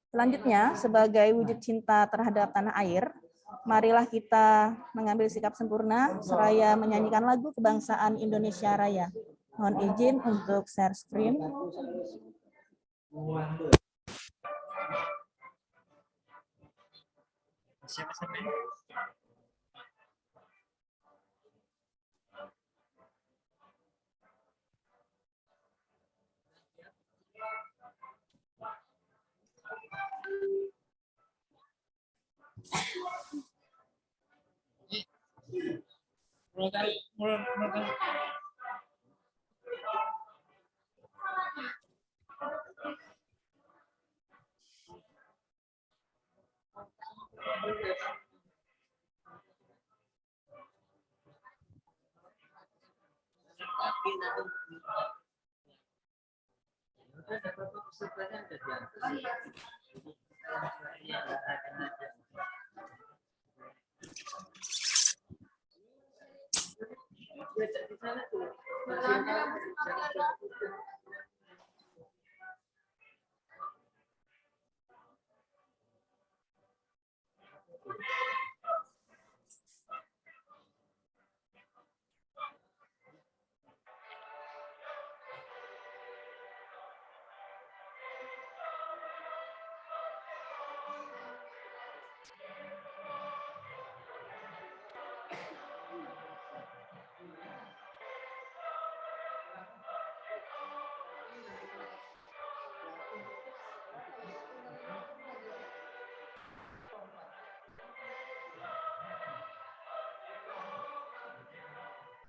Selanjutnya, sebagai wujud cinta terhadap tanah air, marilah kita mengambil sikap sempurna seraya menyanyikan lagu kebangsaan Indonesia Raya. Mohon izin untuk share screen.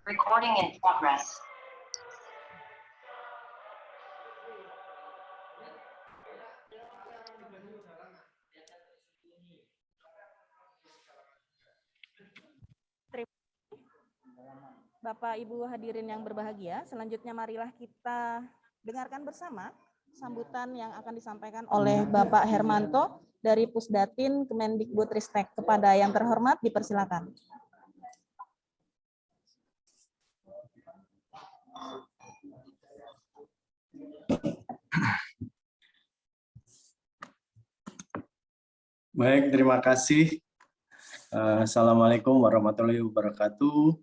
Recording in progress. Bapak Ibu hadirin yang berbahagia, selanjutnya marilah kita dengarkan bersama sambutan yang akan disampaikan oleh Bapak Hermanto dari Pusdatin Kemendikbudristek. Kepada yang terhormat dipersilakan. Baik, terima kasih. Assalamualaikum warahmatullahi wabarakatuh.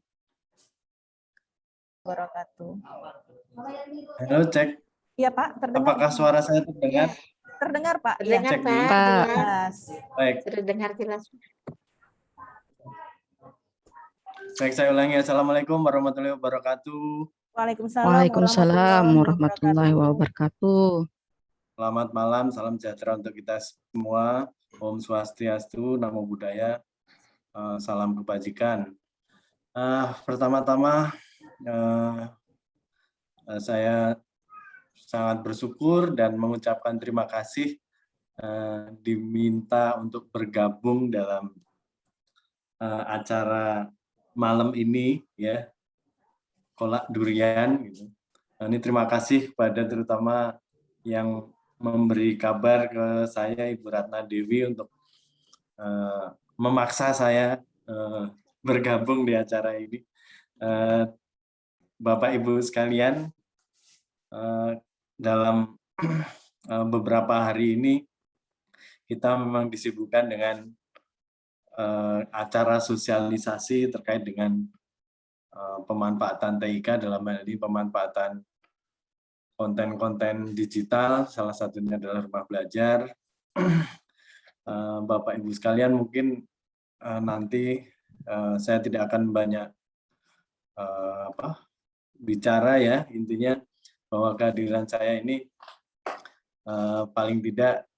Halo, cek. Iya, Pak, terdengar. Apakah suara saya terdengar? Terdengar, Pak. Terdengar, Iya, Pak. jelas. Baik. Terdengar jelas. Baik, saya ulangi. Assalamualaikum warahmatullahi wabarakatuh. Waalaikumsalam warahmatullahi wabarakatuh. Selamat malam, salam sejahtera untuk kita semua. Om Swastiastu, Namo Buddhaya, salam kebajikan. Pertama-tama, saya sangat bersyukur dan mengucapkan terima kasih diminta untuk bergabung dalam acara malam ini, ya, kolak durian. Gitu. Ini terima kasih kepada terutama yang memberi kabar ke saya, Ibu Ratna Dewi, untuk memaksa saya bergabung di acara ini. Bapak Ibu sekalian, dalam beberapa hari ini kita memang disibukkan dengan acara sosialisasi terkait dengan pemanfaatan TIK, dalam hal ini pemanfaatan konten-konten digital, salah satunya adalah rumah belajar. Bapak Ibu sekalian, mungkin nanti saya tidak akan banyak bicara, ya, intinya bahwa kehadiran saya ini paling tidak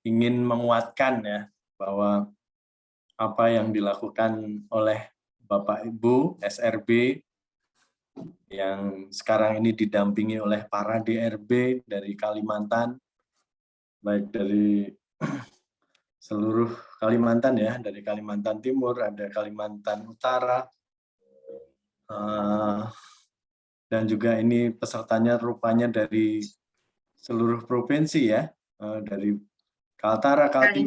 ingin menguatkan, ya, bahwa apa yang dilakukan oleh Bapak Ibu SRB yang sekarang ini didampingi oleh para DRB dari Kalimantan, baik dari seluruh Kalimantan, ya, dari Kalimantan Timur, ada Kalimantan Utara, dan juga ini pesertanya rupanya dari seluruh provinsi, ya, dari Kaltara, Kaltim,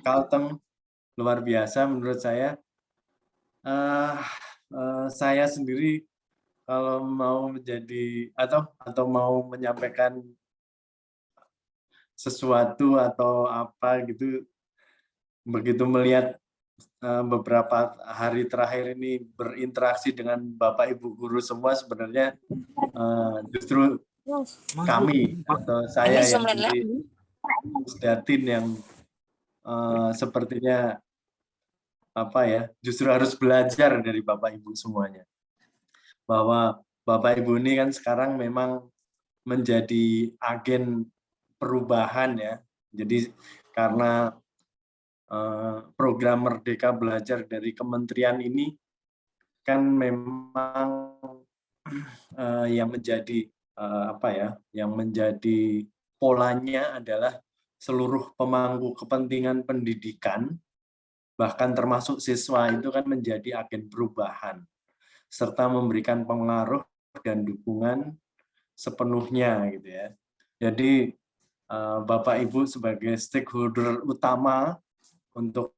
Kalteng, luar biasa menurut saya. Saya sendiri kalau mau menjadi atau mau menyampaikan sesuatu atau apa gitu, begitu melihat beberapa hari terakhir ini berinteraksi dengan Bapak Ibu guru semua, sebenarnya justru kami atau saya yang di Pusdatin yang sepertinya apa ya, justru harus belajar dari Bapak Ibu semuanya, bahwa Bapak Ibu ini kan sekarang memang menjadi agen perubahan ya. Jadi karena program Merdeka Belajar dari kementerian ini kan memang yang menjadi apa ya, yang menjadi polanya adalah seluruh pemangku kepentingan pendidikan, bahkan termasuk siswa itu kan menjadi agen perubahan, serta memberikan pengaruh dan dukungan sepenuhnya gitu ya. Jadi Bapak Ibu sebagai stakeholder utama untuk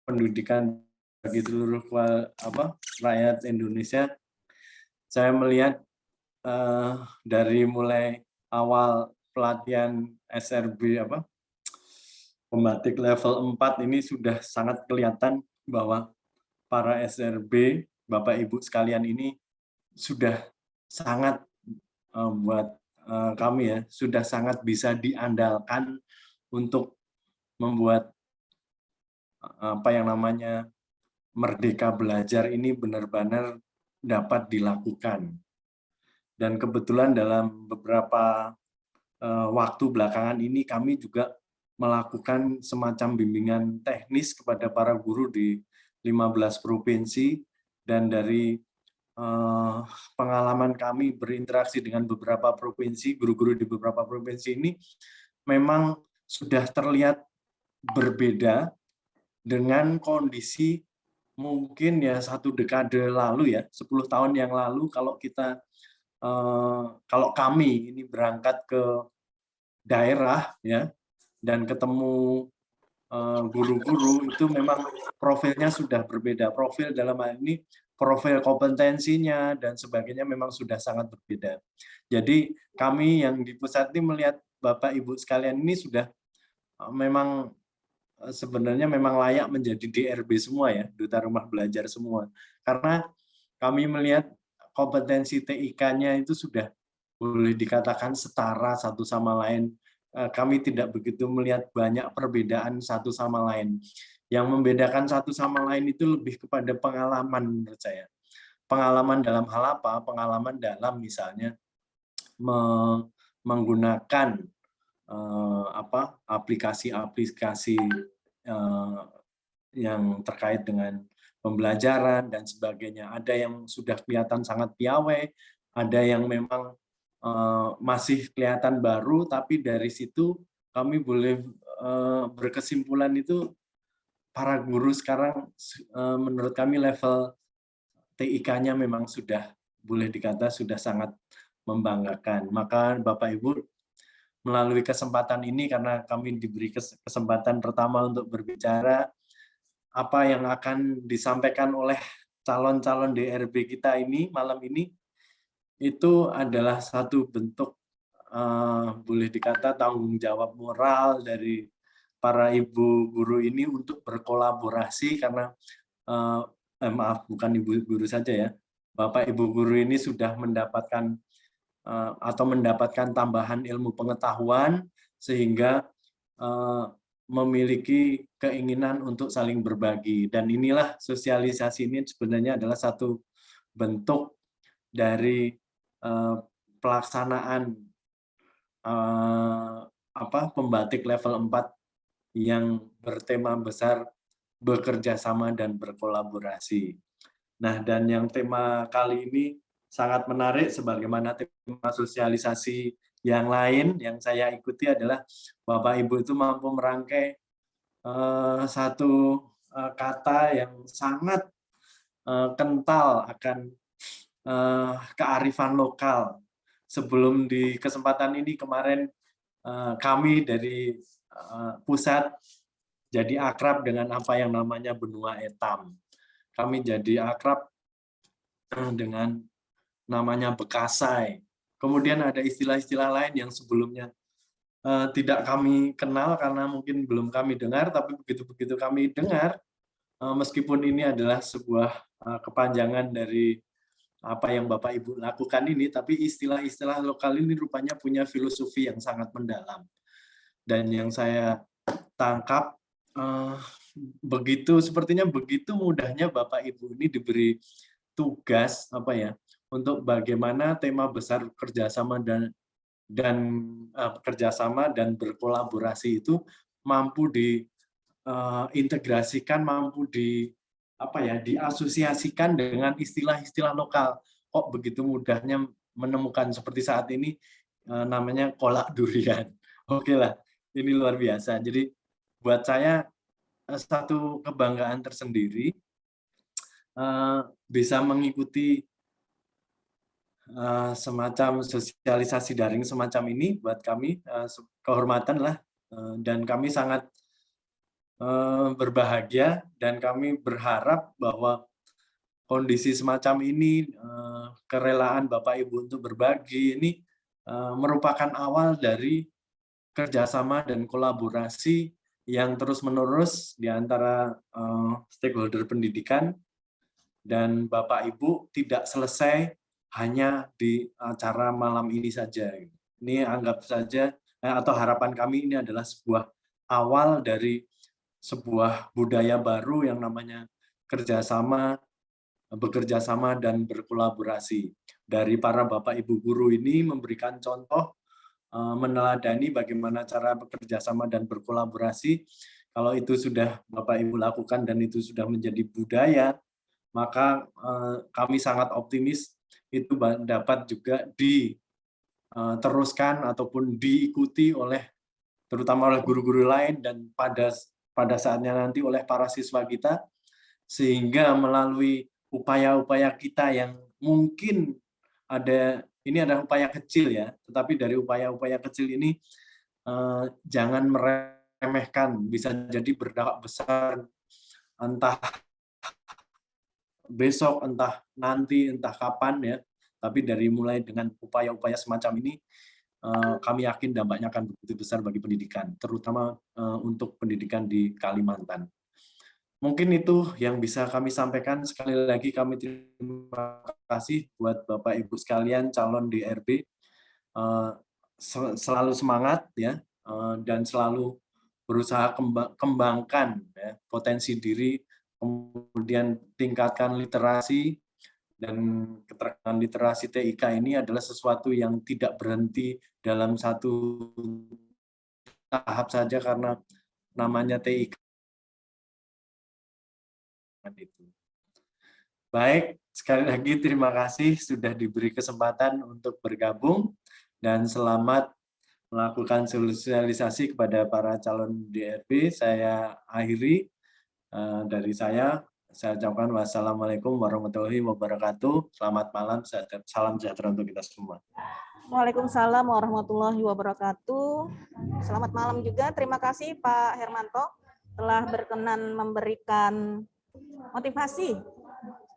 pendidikan bagi seluruh rakyat Indonesia, saya melihat dari mulai awal pelatihan SRB pembatik level 4 ini sudah sangat kelihatan bahwa para SRB, Bapak Ibu sekalian ini sudah sangat buat kami ya, sudah sangat bisa diandalkan untuk membuat apa yang namanya Merdeka Belajar ini benar-benar dapat dilakukan. Dan kebetulan dalam beberapa waktu belakangan ini kami juga melakukan semacam bimbingan teknis kepada para guru di 15 provinsi, dan dari pengalaman kami berinteraksi dengan beberapa provinsi, guru-guru di beberapa provinsi ini memang sudah terlihat berbeda dengan kondisi mungkin ya 1 dekade lalu ya, 10 tahun yang lalu, kalau kami ini berangkat ke daerah ya dan ketemu guru-guru, itu memang profilnya sudah berbeda. Profil dalam hal ini profil kompetensinya dan sebagainya memang sudah sangat berbeda. Jadi kami yang di pusat ini melihat Bapak Ibu sekalian ini sudah memang sebenarnya memang layak menjadi DRB semua ya, Duta Rumah Belajar semua. Karena kami melihat kompetensi TIK-nya itu sudah boleh dikatakan setara satu sama lain. Kami tidak begitu melihat banyak perbedaan satu sama lain. Yang membedakan satu sama lain itu lebih kepada pengalaman menurut saya. Pengalaman dalam hal apa? Pengalaman dalam misalnya menggunakan aplikasi-aplikasi yang terkait dengan pembelajaran dan sebagainya. Ada yang sudah kelihatan sangat piawai, ada yang memang masih kelihatan baru, tapi dari situ kami boleh berkesimpulan itu para guru sekarang menurut kami level TIK-nya memang sudah boleh dikata sudah sangat membanggakan. Maka Bapak Ibu melalui kesempatan ini, karena kami diberi kesempatan pertama untuk berbicara, apa yang akan disampaikan oleh calon-calon DRB kita ini malam ini, itu adalah satu bentuk boleh dikata tanggung jawab moral dari para ibu guru ini untuk berkolaborasi, karena maaf, bukan ibu guru saja ya, Bapak Ibu guru ini sudah mendapatkan atau mendapatkan tambahan ilmu pengetahuan sehingga memiliki keinginan untuk saling berbagi, dan inilah sosialisasi ini sebenarnya adalah satu bentuk dari pelaksanaan pembatik level 4 yang bertema besar bekerja sama dan berkolaborasi. Nah, dan yang tema kali ini sangat menarik, sebagaimana tema sosialisasi yang lain yang saya ikuti adalah Bapak Ibu itu mampu merangkai satu kata yang sangat kental akan kearifan lokal. Sebelum di kesempatan ini kemarin kami dari pusat jadi akrab dengan apa yang namanya benua etam. Kami jadi akrab dengan namanya bekasai. Kemudian ada istilah-istilah lain yang sebelumnya tidak kami kenal karena mungkin belum kami dengar, tapi begitu-begitu kami dengar, meskipun ini adalah sebuah kepanjangan dari apa yang Bapak Ibu lakukan ini, tapi istilah-istilah lokal ini rupanya punya filosofi yang sangat mendalam. Dan yang saya tangkap, sepertinya begitu mudahnya Bapak Ibu ini diberi tugas untuk bagaimana tema besar kerjasama dan berkolaborasi itu mampu diintegrasikan, mampu diasosiasikan dengan istilah-istilah lokal. Kok begitu mudahnya menemukan seperti saat ini namanya kolak durian. Oke lah, ini luar biasa. Jadi buat saya satu kebanggaan tersendiri bisa mengikuti semacam sosialisasi daring semacam ini. Buat kami kehormatan lah, dan kami sangat berbahagia, dan kami berharap bahwa kondisi semacam ini, kerelaan Bapak Ibu untuk berbagi ini merupakan awal dari kerjasama dan kolaborasi yang terus-menerus di antara stakeholder pendidikan, dan Bapak Ibu tidak selesai hanya di acara malam ini saja. Ini anggap saja, atau harapan kami ini adalah sebuah awal dari sebuah budaya baru yang namanya bekerja sama dan berkolaborasi. Dari para Bapak Ibu guru ini memberikan contoh, meneladani bagaimana cara bekerja sama dan berkolaborasi. Kalau itu sudah Bapak Ibu lakukan dan itu sudah menjadi budaya, maka kami sangat optimis itu dapat juga diteruskan ataupun diikuti terutama oleh guru-guru lain, dan pada saatnya nanti oleh para siswa kita, sehingga melalui upaya-upaya kita yang mungkin ini adalah upaya kecil ya, tetapi dari upaya-upaya kecil ini jangan meremehkan, bisa jadi berdampak besar, entah besok, entah nanti, entah kapan ya, tapi mulai dengan upaya-upaya semacam ini, kami yakin dampaknya akan begitu besar bagi pendidikan, terutama untuk pendidikan di Kalimantan. Mungkin itu yang bisa kami sampaikan. Sekali lagi kami terima kasih buat Bapak Ibu sekalian calon DRB, selalu semangat ya, dan selalu berusaha kembangkan ya, potensi diri, kemudian tingkatkan literasi, dan keterampilan literasi TIK ini adalah sesuatu yang tidak berhenti dalam satu tahap saja karena namanya TIK. Baik, sekali lagi terima kasih sudah diberi kesempatan untuk bergabung, dan selamat melakukan sosialisasi kepada para calon DRB. Saya akhiri dari saya ucapkan wassalamualaikum warahmatullahi wabarakatuh. Selamat malam, salam sejahtera untuk kita semua. Waalaikumsalam warahmatullahi wabarakatuh. Selamat malam juga. Terima kasih Pak Hermanto telah berkenan memberikan motivasi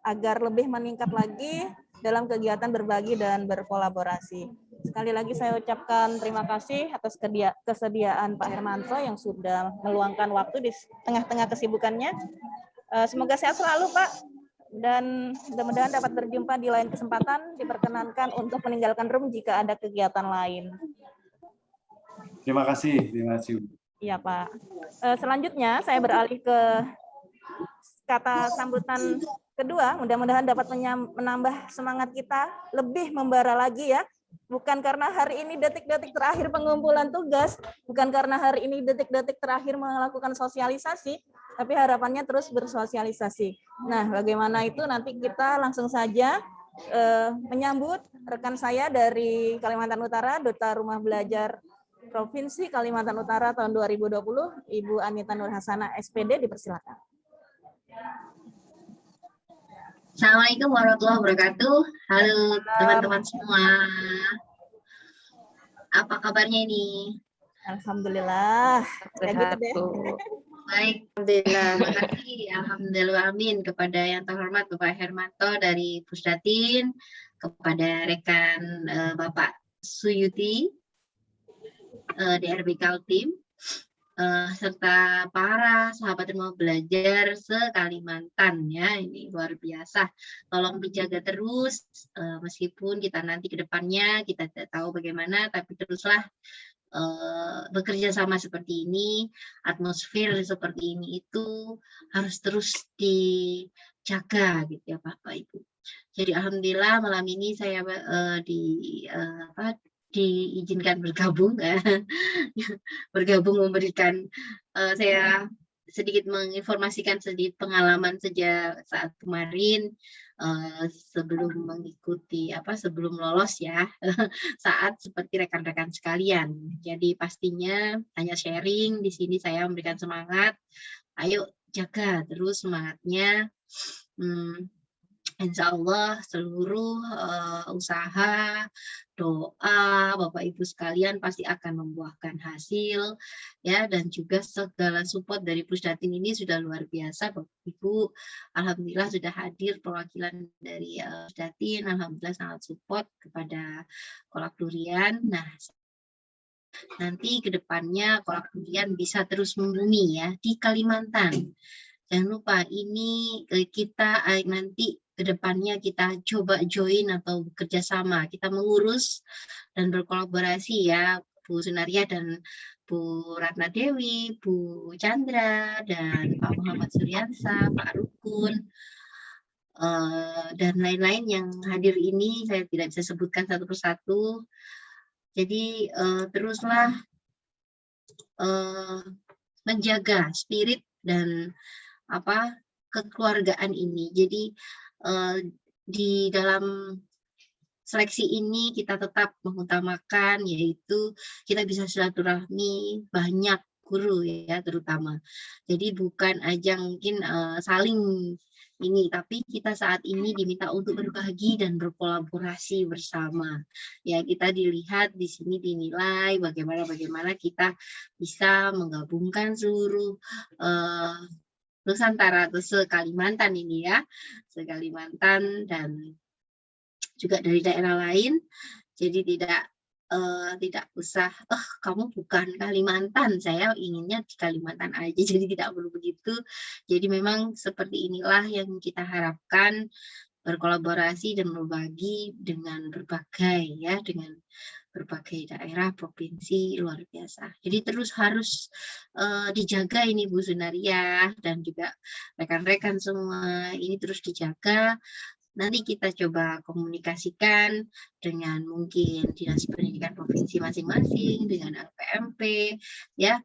agar lebih meningkat lagi dalam kegiatan berbagi dan berkolaborasi. Sekali lagi saya ucapkan terima kasih atas kesediaan Pak Hermanto yang sudah meluangkan waktu di tengah-tengah kesibukannya. Semoga sehat selalu Pak, dan mudah-mudahan dapat berjumpa di lain kesempatan. Diperkenankan untuk meninggalkan room jika ada kegiatan lain. Terima kasih. Iya Pak. Selanjutnya saya beralih ke kata sambutan kedua. Mudah-mudahan dapat menambah semangat kita lebih membara lagi ya. Bukan karena hari ini detik-detik terakhir pengumpulan tugas, bukan karena hari ini detik-detik terakhir melakukan sosialisasi, tapi harapannya terus bersosialisasi. Nah, bagaimana itu nanti kita langsung saja menyambut rekan saya dari Kalimantan Utara, Duta Rumah Belajar Provinsi Kalimantan Utara tahun 2020, Ibu Anita Nur Hasanah, SPD, dipersilakan. Assalamualaikum warahmatullahi wabarakatuh. Halo teman-teman semua. Apa kabarnya ini? Alhamdulillah. Sehat. Baik, alhamdulillah. Terima kasih. Alhamdulillah, amin, kepada yang terhormat Bapak Hermanto dari Pusdatin, kepada rekan Bapak Suyuti, DRB Kaltim, serta para sahabat yang mau belajar se-Kalimantan ya, ini luar biasa. Tolong dijaga terus, meskipun kita nanti ke depannya kita tidak tahu bagaimana, tapi teruslah bekerja sama seperti ini, atmosfer seperti ini itu harus terus dijaga gitu ya Bapak Ibu. Jadi alhamdulillah malam ini saya diizinkan bergabung bergabung memberikan saya sedikit menginformasikan sedikit pengalaman sejak saat kemarin sebelum mengikuti sebelum lolos ya saat seperti rekan-rekan sekalian. Jadi pastinya hanya sharing di sini, saya memberikan semangat. Ayo jaga terus semangatnya. Insya Allah seluruh usaha, doa Bapak Ibu sekalian pasti akan membuahkan hasil ya, dan juga segala support dari Pusdatin ini sudah luar biasa Bapak Ibu. Alhamdulillah sudah hadir perwakilan dari Pusdatin, alhamdulillah sangat support kepada Kolak Durian. Nah, nanti ke depannya Kolak Durian bisa terus membumi ya di Kalimantan. Jangan lupa ini kita nanti ke depannya kita coba join atau bekerja sama, kita mengurus dan berkolaborasi ya Bu Sunaria dan Bu Ratna Dewi, Bu Chandra, dan Pak Muhammad Suryansa, Pak Rukun, dan lain-lain yang hadir ini saya tidak bisa sebutkan satu persatu. Jadi teruslah menjaga spirit dan kekeluargaan ini. Jadi di dalam seleksi ini kita tetap mengutamakan yaitu kita bisa silaturahmi banyak guru ya terutama. Jadi bukan ajang mungkin saling ini, tapi kita saat ini diminta untuk berbagi dan berkolaborasi bersama. Ya, kita dilihat di sini dinilai bagaimana kita bisa menggabungkan seluruh Nusantara atau se-Kalimantan ini ya, se-Kalimantan dan juga dari daerah lain. Jadi tidak usah, kamu bukan Kalimantan, saya inginnya di Kalimantan aja, jadi tidak perlu begitu. Jadi memang seperti inilah yang kita harapkan, berkolaborasi dan berbagi dengan berbagai ya, dengan berbagai daerah, provinsi, luar biasa. Jadi terus harus dijaga ini Bu Sunaria dan juga rekan-rekan semua, ini terus dijaga. Nanti kita coba komunikasikan dengan mungkin Dinas Pendidikan Provinsi masing-masing, dengan LPMP, ya,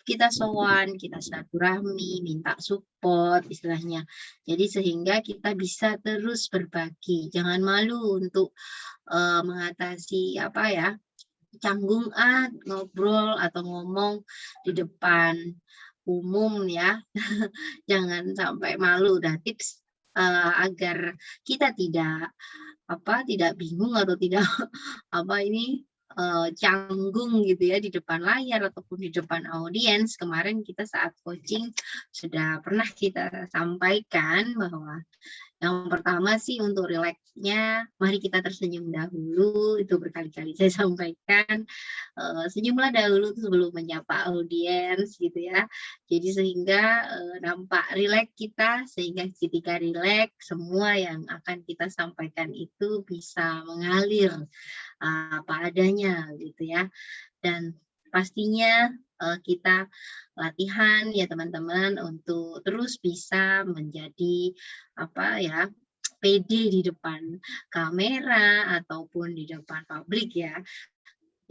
kita sowan, kita silaturahmi, minta support istilahnya. Jadi sehingga kita bisa terus berbagi. Jangan malu untuk mengatasi canggung ngobrol atau ngomong di depan umum ya. Jangan sampai malu. Dah tips agar kita tidak bingung atau tidak canggung gitu ya di depan layar ataupun di depan audiens. Kemarin kita saat coaching sudah pernah kita sampaikan bahwa yang pertama sih untuk rileksnya, mari kita tersenyum dahulu, itu berkali-kali saya sampaikan. Senyumlah dahulu sebelum menyapa audiens gitu ya. Jadi sehingga nampak rileks kita, sehingga ketika rileks semua yang akan kita sampaikan itu bisa mengalir apa adanya gitu ya. Dan pastinya kita latihan ya teman-teman untuk terus bisa menjadi pede di depan kamera ataupun di depan publik ya.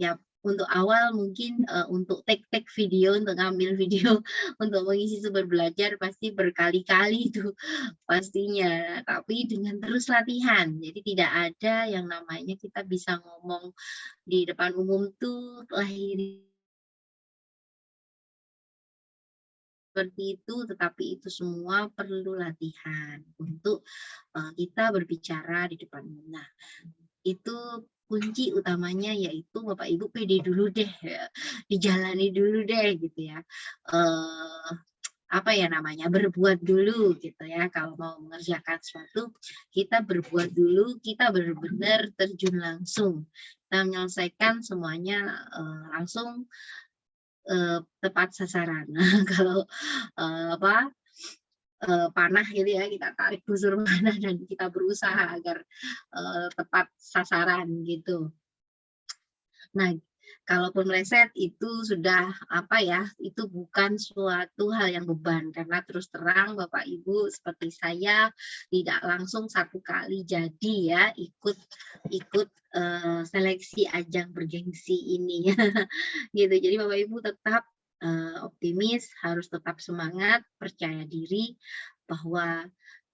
Ya untuk awal mungkin untuk take video, untuk ngambil video untuk mengisi sumber belajar pasti berkali-kali itu pastinya, tapi dengan terus latihan. Jadi tidak ada yang namanya kita bisa ngomong di depan umum tuh lahir seperti itu, tetapi itu semua perlu latihan untuk kita berbicara di depan umum. Nah, itu kunci utamanya yaitu Bapak Ibu pede dulu deh, dijalani dulu deh gitu ya. apa ya namanya, berbuat dulu gitu ya. Kalau mau mengerjakan sesuatu, kita berbuat dulu, kita benar-benar terjun langsung, kita menyelesaikan semuanya langsung tepat sasaran. Kalau apa panah gitu ya, kita tarik busur panah dan kita berusaha agar tepat sasaran gitu. Nah, kalaupun meleset itu sudah apa ya, itu bukan suatu hal yang beban, karena terus terang Bapak Ibu seperti saya tidak langsung satu kali jadi ya ikut seleksi ajang bergengsi ini gitu. Jadi Bapak Ibu tetap optimis, harus tetap semangat, percaya diri bahwa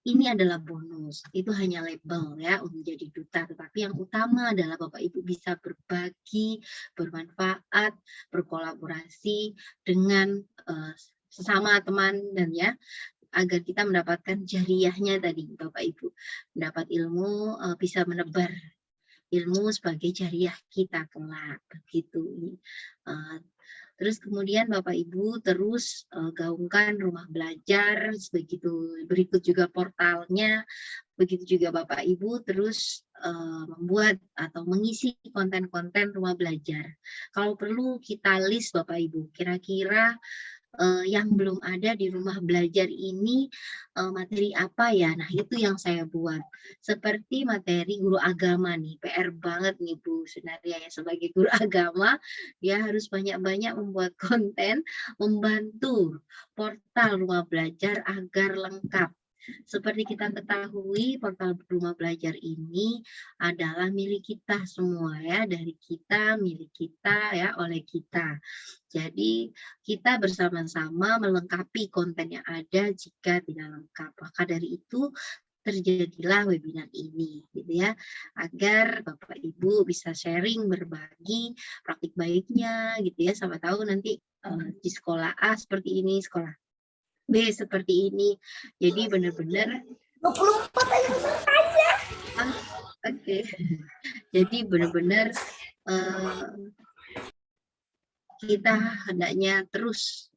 ini adalah bonus, itu hanya label ya untuk menjadi duta, tetapi yang utama adalah Bapak Ibu bisa berbagi, bermanfaat, berkolaborasi dengan sesama teman dan ya, agar kita mendapatkan jariahnya tadi Bapak Ibu, mendapat ilmu, bisa menebar ilmu sebagai jariah kita kelak begitu. Terus kemudian Bapak Ibu terus gaungkan rumah belajar, begitu berikut juga portalnya, begitu juga Bapak Ibu terus membuat atau mengisi konten-konten rumah belajar. Kalau perlu kita list Bapak Ibu, kira-kira yang belum ada di rumah belajar ini materi apa ya? Nah, itu yang saya buat. Seperti materi guru agama nih, PR banget nih Bu Sunaria ya, sebagai guru agama, dia harus banyak-banyak membuat konten membantu portal rumah belajar agar lengkap. Seperti kita ketahui, portal rumah belajar ini adalah milik kita semua ya, dari kita, milik kita ya, oleh kita. Jadi kita bersama-sama melengkapi konten yang ada jika tidak lengkap. Maka dari itu terjadilah webinar ini gitu ya, agar Bapak Ibu bisa sharing, berbagi praktik baiknya gitu ya, sampai tahu nanti di sekolah A seperti ini, sekolah B seperti ini. Jadi benar-benar 24 aja. Oke. Jadi benar-benar kita hendaknya terus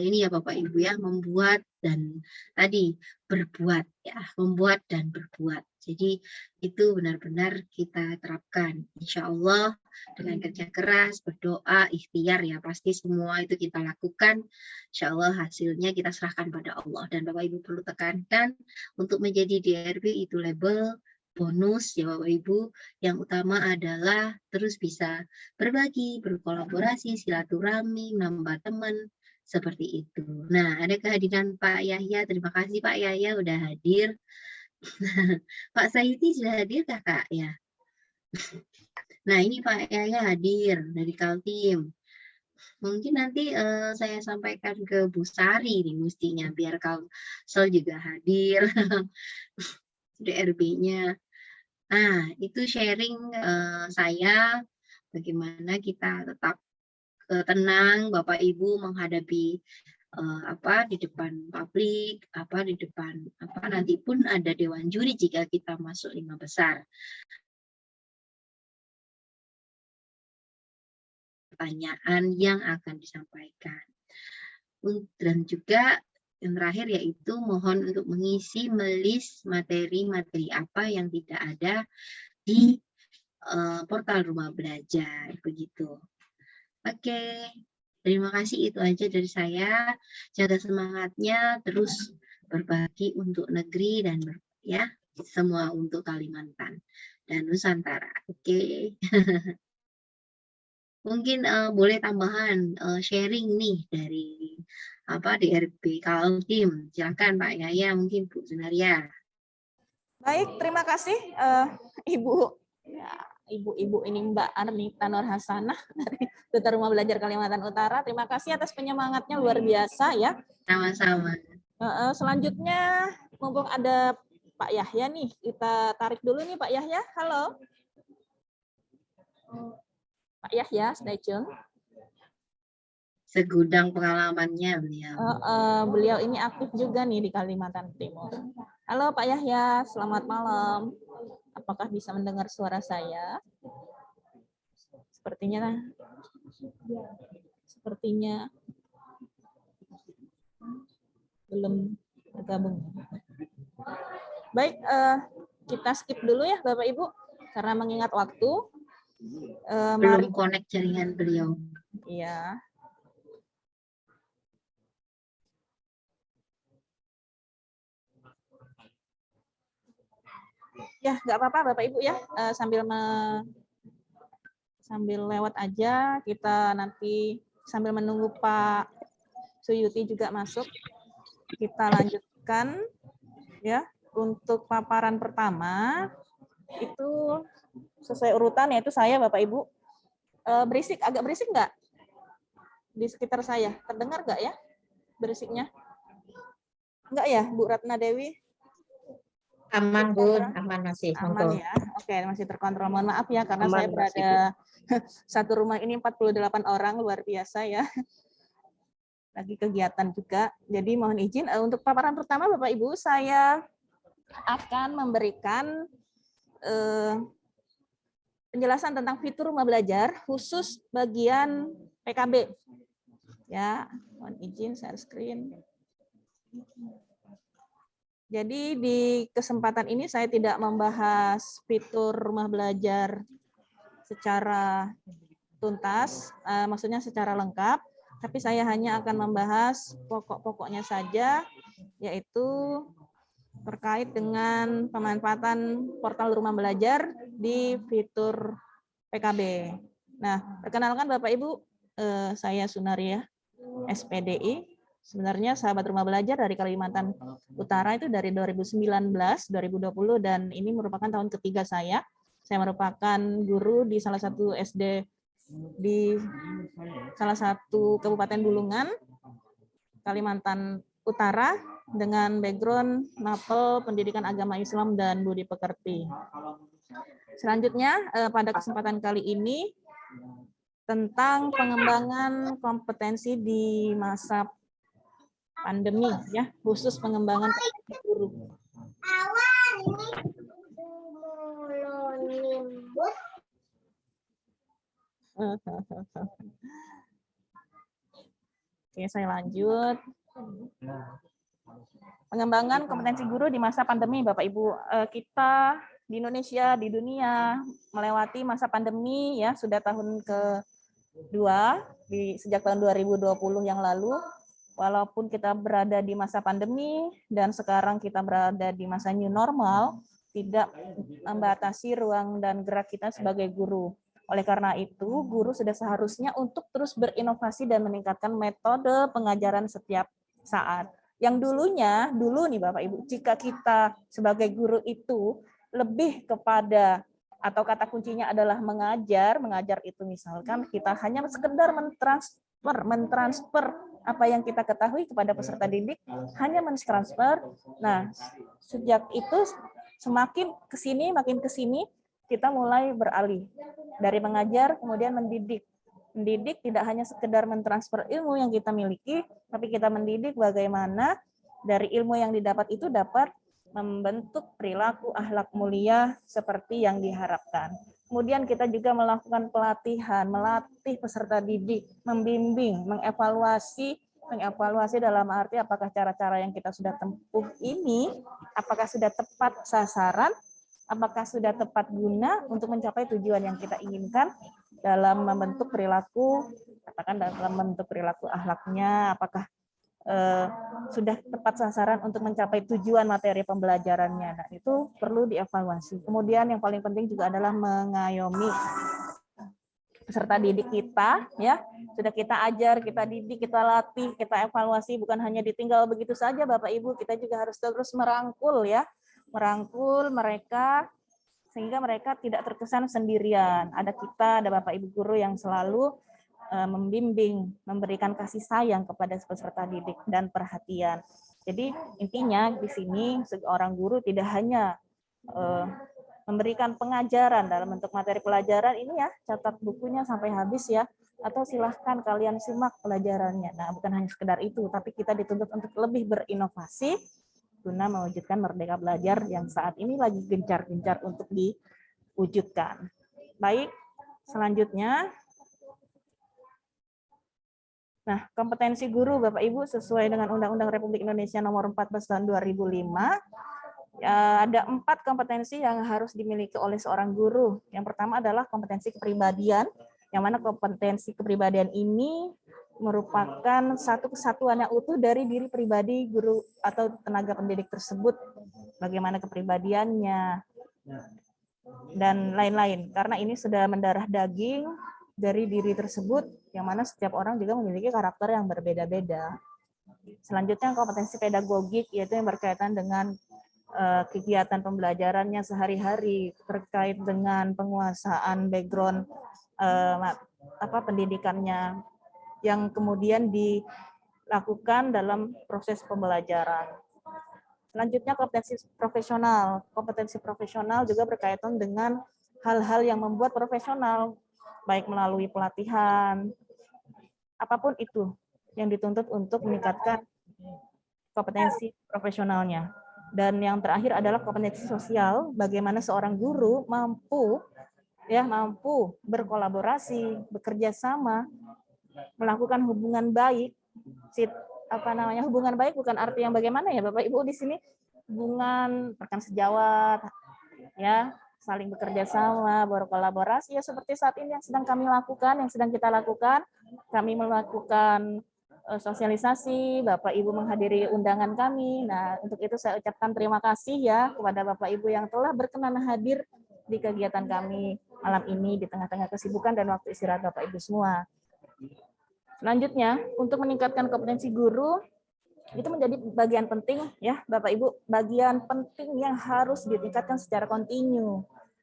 ini ya Bapak Ibu ya, membuat dan tadi berbuat ya, membuat dan berbuat. Jadi itu benar-benar kita terapkan. Insya Allah dengan kerja keras, berdoa, ikhtiar ya, pasti semua itu kita lakukan. Insya Allah hasilnya kita serahkan pada Allah. Dan Bapak Ibu perlu tekankan untuk menjadi DRB itu label bonus ya Bapak Ibu. Yang utama adalah terus bisa berbagi, berkolaborasi, silaturahmi, menambah teman, seperti itu. Nah, ada kehadiran Pak Yahya. Terima kasih Pak Yahya udah hadir. Pak Saidi sudah hadir Kakak ya? Nah, ini Pak Yahya hadir dari Kaltim. Mungkin nanti saya sampaikan ke Bu Sari nih mestinya, biar Kalsel juga hadir. DRB-nya. Nah, itu sharing saya bagaimana kita tetap tenang Bapak Ibu menghadapi di depan publik, di depan nanti pun ada dewan juri jika kita masuk 5 besar. Pertanyaan yang akan disampaikan. Dan juga yang terakhir yaitu mohon untuk mengisi melis materi-materi apa yang tidak ada di portal rumah belajar begitu. Oke. Terima kasih, itu aja dari saya. Jaga semangatnya, terus berbagi untuk negeri dan ya semua untuk Kalimantan dan Nusantara. Oke. Mungkin boleh tambahan sharing nih dari DRB Kaltim. Silakan Pak Yahya, mungkin Bu Sunaria. Baik, terima kasih Ibu. Ya, Ibu ini Mbak Arnita Nur Hasanah dari Duta Rumah Belajar Kalimantan Utara. Terima kasih atas penyemangatnya, luar biasa ya. Sama-sama. Selanjutnya mumpung ada Pak Yahya nih, kita tarik dulu nih Pak Yahya. Halo. Pak Yahya, stay tune. Segudang pengalamannya beliau. Beliau ini aktif juga nih di Kalimantan Timur. Halo Pak Yahya, selamat malam. Apakah bisa mendengar suara saya? Sepertinya. belum bergabung. Baik, kita skip dulu ya Bapak Ibu karena mengingat waktu. Mari. Belum connect jaringan beliau. Iya. Ya, nggak apa-apa Bapak Ibu ya, sambil lewat aja, kita nanti sambil menunggu Pak Suyuti juga masuk, kita lanjutkan ya. Untuk paparan pertama itu sesuai urutan, yaitu saya Bapak Ibu. Berisik, agak berisik nggak di sekitar saya? Terdengar nggak ya berisiknya? Enggak ya Bu Ratna Dewi? Aman, Bu. Aman masih. Aman Monggo. ya. Oke, masih terkontrol. Mohon maaf ya karena Aman, saya Mas berada satu rumah ini 48 orang, luar biasa ya. Lagi kegiatan juga. Jadi mohon izin untuk paparan pertama Bapak Ibu, saya akan memberikan penjelasan tentang fitur rumah belajar khusus bagian PKB. Ya, mohon izin share screen. Jadi di kesempatan ini saya tidak membahas fitur rumah belajar secara tuntas, maksudnya secara lengkap, tapi saya hanya akan membahas pokok-pokoknya saja, yaitu terkait dengan pemanfaatan portal rumah belajar di fitur PKB. Nah, perkenalkan Bapak Ibu, saya Sunaria, SPDI. Sebenarnya sahabat rumah belajar dari Kalimantan Utara itu dari 2019, 2020, dan ini merupakan tahun ketiga saya. Saya merupakan guru di salah satu SD di salah satu Kabupaten Bulungan, Kalimantan Utara, dengan background mapel pendidikan agama Islam dan budi pekerti. Selanjutnya, pada kesempatan kali ini, tentang pengembangan kompetensi di masa pandemi ya, khusus pengembangan guru. Oke, saya lanjut. Pengembangan kompetensi guru di masa pandemi, Bapak Ibu. Kita di Indonesia, di dunia melewati masa pandemi ya, sudah tahun kedua sejak tahun 2020 yang lalu. Walaupun kita berada di masa pandemi dan sekarang kita berada di masa new normal, tidak membatasi ruang dan gerak kita sebagai guru. Oleh karena itu, guru sudah seharusnya untuk terus berinovasi dan meningkatkan metode pengajaran setiap saat. Yang dulu nih Bapak Ibu, jika kita sebagai guru itu lebih kepada atau kata kuncinya adalah mengajar itu misalkan kita hanya sekedar mentransfer apa yang kita ketahui kepada peserta didik, hanya mentransfer. Nah, sejak itu makin kesini kita mulai beralih dari mengajar kemudian mendidik. Mendidik tidak hanya sekedar mentransfer ilmu yang kita miliki, tapi kita mendidik bagaimana dari ilmu yang didapat itu dapat membentuk perilaku akhlak mulia seperti yang diharapkan. Kemudian kita juga melakukan pelatihan, melatih peserta didik, membimbing, mengevaluasi dalam arti apakah cara-cara yang kita sudah tempuh ini, apakah sudah tepat sasaran, apakah sudah tepat guna untuk mencapai tujuan yang kita inginkan dalam membentuk perilaku, katakan dalam membentuk perilaku akhlaknya, apakah sudah tepat sasaran untuk mencapai tujuan materi pembelajarannya. Nah, itu perlu dievaluasi. Kemudian yang paling penting juga adalah mengayomi peserta didik kita, ya. Sudah kita ajar, kita didik, kita latih, kita evaluasi, bukan hanya ditinggal begitu saja Bapak Ibu, kita juga harus terus merangkul ya. Merangkul mereka sehingga mereka tidak terkesan sendirian. Ada kita, ada Bapak Ibu guru yang selalu membimbing, memberikan kasih sayang kepada peserta didik dan perhatian. Jadi intinya di sini seorang guru tidak hanya memberikan pengajaran dalam bentuk materi pelajaran ini ya, catat bukunya sampai habis ya, atau silahkan kalian simak pelajarannya. Nah, bukan hanya sekedar itu, tapi kita dituntut untuk lebih berinovasi guna mewujudkan merdeka belajar yang saat ini lagi gencar-gencar untuk diwujudkan. Baik, selanjutnya Nah, kompetensi guru Bapak Ibu sesuai dengan Undang-Undang Republik Indonesia Nomor 14 tahun 2005, ada 4 kompetensi yang harus dimiliki oleh seorang guru. Yang pertama adalah kompetensi kepribadian, yang mana kompetensi kepribadian ini merupakan satu kesatuan yang utuh dari diri pribadi guru atau tenaga pendidik tersebut. Bagaimana kepribadiannya, dan lain-lain. Karena ini sudah mendarah daging dari diri tersebut, yang mana setiap orang juga memiliki karakter yang berbeda-beda. Selanjutnya kompetensi pedagogik, yaitu yang berkaitan dengan kegiatan pembelajarannya sehari-hari, terkait dengan penguasaan background pendidikannya, yang kemudian dilakukan dalam proses pembelajaran. Selanjutnya kompetensi profesional. Kompetensi profesional juga berkaitan dengan hal-hal yang membuat profesional, baik melalui pelatihan, apapun itu yang dituntut untuk meningkatkan kompetensi profesionalnya. Dan yang terakhir adalah kompetensi sosial, bagaimana seorang guru mampu berkolaborasi, bekerja sama, melakukan hubungan baik. Hubungan baik bukan arti yang bagaimana ya Bapak Ibu di sini, hubungan rekan sejawat, ya, saling bekerja sama, berkolaborasi, ya seperti saat ini yang sedang kami lakukan, yang sedang kita lakukan. Kami melakukan sosialisasi, Bapak Ibu menghadiri undangan kami. Nah, untuk itu saya ucapkan terima kasih ya kepada Bapak Ibu yang telah berkenan hadir di kegiatan kami malam ini di tengah-tengah kesibukan dan waktu istirahat Bapak Ibu semua. Selanjutnya, untuk meningkatkan kompetensi guru, itu menjadi bagian penting ya Bapak Ibu, bagian penting yang harus ditingkatkan secara kontinu.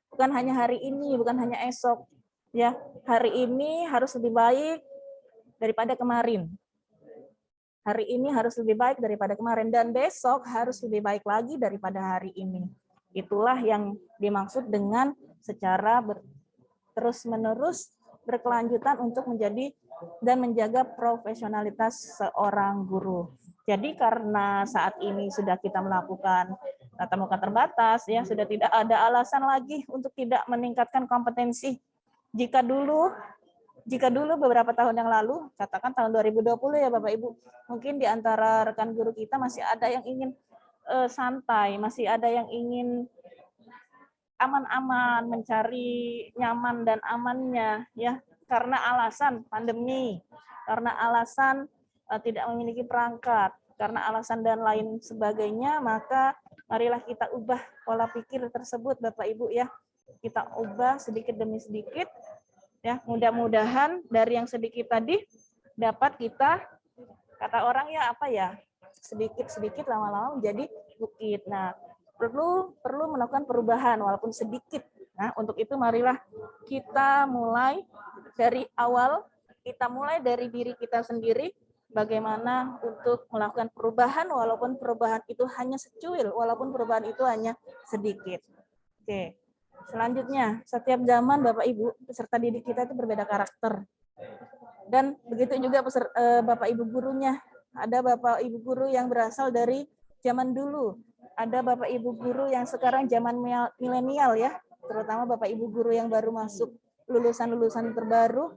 Bukan hanya hari ini, bukan hanya esok. Ya, hari ini harus lebih baik daripada kemarin. Hari ini harus lebih baik daripada kemarin, dan besok harus lebih baik lagi daripada hari ini. Itulah yang dimaksud dengan secara terus-menerus berkelanjutan untuk menjadi dan menjaga profesionalitas seorang guru. Jadi karena saat ini sudah kita melakukan tatap muka terbatas, ya sudah tidak ada alasan lagi untuk tidak meningkatkan kompetensi. Jika dulu beberapa tahun yang lalu, katakan tahun 2020 ya Bapak Ibu, mungkin di antara rekan guru kita masih ada yang ingin santai, masih ada yang ingin aman-aman, mencari nyaman dan amannya, ya, karena alasan pandemi, karena alasan tidak memiliki perangkat, karena alasan dan lain sebagainya, maka marilah kita ubah pola pikir tersebut Bapak Ibu ya. Kita ubah sedikit demi sedikit ya, mudah-mudahan dari yang sedikit tadi dapat kita, kata orang ya apa ya, sedikit-sedikit lama-lama menjadi bukit. Nah, perlu melakukan perubahan walaupun sedikit. Nah, untuk itu marilah kita mulai dari awal, kita mulai dari diri kita sendiri, bagaimana untuk melakukan perubahan walaupun perubahan itu hanya secuil, walaupun perubahan itu hanya sedikit. Oke. Selanjutnya, setiap zaman Bapak Ibu, peserta didik kita itu berbeda karakter. Dan begitu juga Bapak Ibu gurunya. Ada Bapak Ibu guru yang berasal dari zaman dulu. Ada Bapak Ibu guru yang sekarang zaman milenial ya. Terutama Bapak Ibu guru yang baru masuk, lulusan-lulusan terbaru.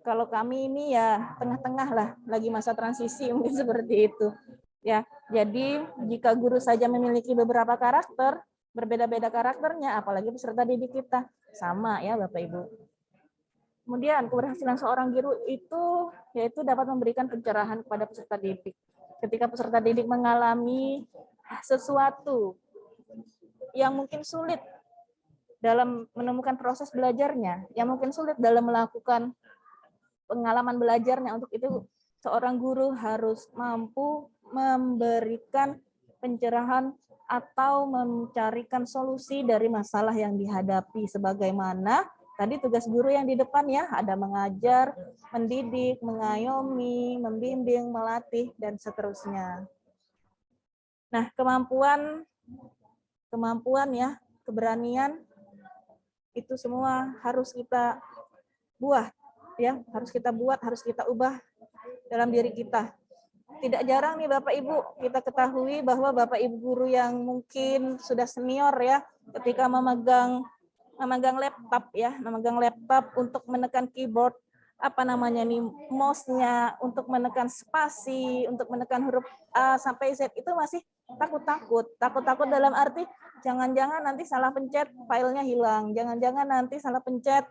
Kalau kami ini ya tengah-tengah lah, lagi masa transisi mungkin seperti itu. Ya, jadi jika guru saja memiliki beberapa karakter, berbeda-beda karakternya, apalagi peserta didik kita. Sama ya Bapak Ibu. Kemudian keberhasilan seorang guru itu yaitu dapat memberikan pencerahan kepada peserta didik. Ketika peserta didik mengalami sesuatu yang mungkin sulit dalam menemukan proses belajarnya, yang mungkin sulit dalam melakukan pengalaman belajarnya, untuk itu seorang guru harus mampu memberikan pencerahan atau mencarikan solusi dari masalah yang dihadapi, sebagaimana tadi tugas guru yang di depan ya, ada mengajar, mendidik, mengayomi, membimbing, melatih, dan seterusnya. Nah, kemampuan ya, keberanian, itu semua harus kita buat, ya, harus kita buat, harus kita ubah dalam diri kita. Tidak jarang nih Bapak Ibu, kita ketahui bahwa Bapak Ibu guru yang mungkin sudah senior ya, ketika memegang laptop ya, memegang laptop untuk menekan keyboard, apa namanya nih, mouse-nya untuk menekan spasi, untuk menekan huruf A sampai Z itu masih takut-takut dalam arti jangan-jangan nanti salah pencet filenya hilang, jangan-jangan nanti salah pencet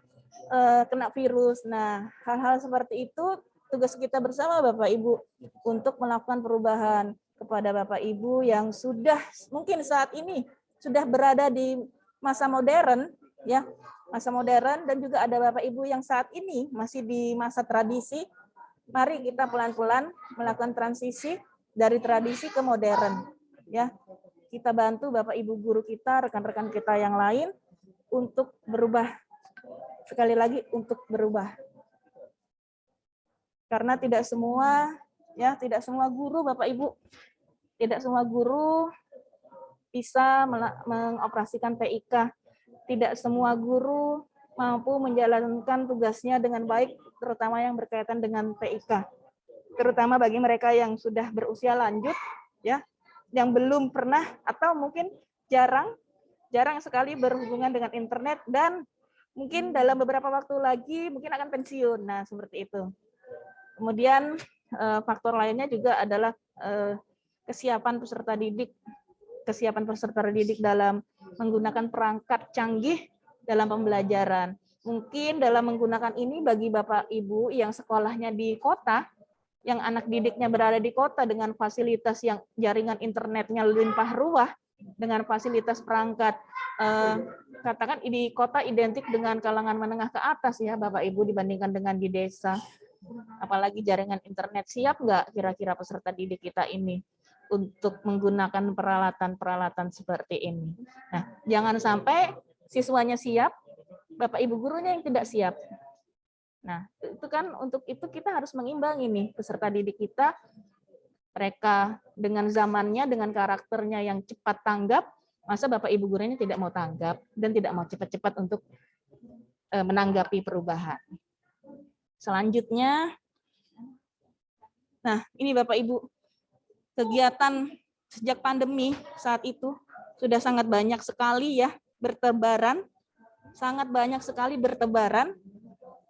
kena virus. Nah, hal-hal seperti itu tugas kita bersama Bapak Ibu untuk melakukan perubahan kepada Bapak Ibu yang sudah mungkin saat ini sudah berada di masa modern, ya, masa modern, dan juga ada Bapak Ibu yang saat ini masih di masa tradisi. Mari kita pelan-pelan melakukan transisi dari tradisi ke modern, ya. Kita bantu Bapak Ibu guru kita, rekan-rekan kita yang lain untuk berubah. Sekali lagi untuk berubah. Karena tidak semua, ya, tidak semua guru Bapak Ibu, tidak semua guru bisa mengoperasikan PIK. Tidak semua guru mampu menjalankan tugasnya dengan baik, terutama yang berkaitan dengan PIK. Terutama bagi mereka yang sudah berusia lanjut, ya, yang belum pernah atau mungkin jarang sekali berhubungan dengan internet, dan mungkin dalam beberapa waktu lagi mungkin akan pensiun. Nah, seperti itu. Kemudian faktor lainnya juga adalah kesiapan peserta didik dalam menggunakan perangkat canggih dalam pembelajaran. Mungkin dalam menggunakan ini bagi Bapak Ibu yang sekolahnya di kota, yang anak didiknya berada di kota dengan fasilitas yang jaringan internetnya limpah ruah, dengan fasilitas perangkat, katakan di kota identik dengan kalangan menengah ke atas, ya Bapak Ibu, dibandingkan dengan di desa. Apalagi jaringan internet, siap nggak kira-kira peserta didik kita ini untuk menggunakan peralatan-peralatan seperti ini. Nah, jangan sampai siswanya siap, Bapak Ibu gurunya yang tidak siap. Nah, itu kan, untuk itu kita harus mengimbangi nih peserta didik kita, mereka dengan zamannya, dengan karakternya yang cepat tanggap, masa Bapak Ibu gurunya tidak mau tanggap dan tidak mau cepat-cepat untuk menanggapi perubahan. Selanjutnya, nah ini Bapak Ibu, kegiatan sejak pandemi saat itu sudah sangat banyak sekali, ya, bertebaran, sangat banyak sekali bertebaran,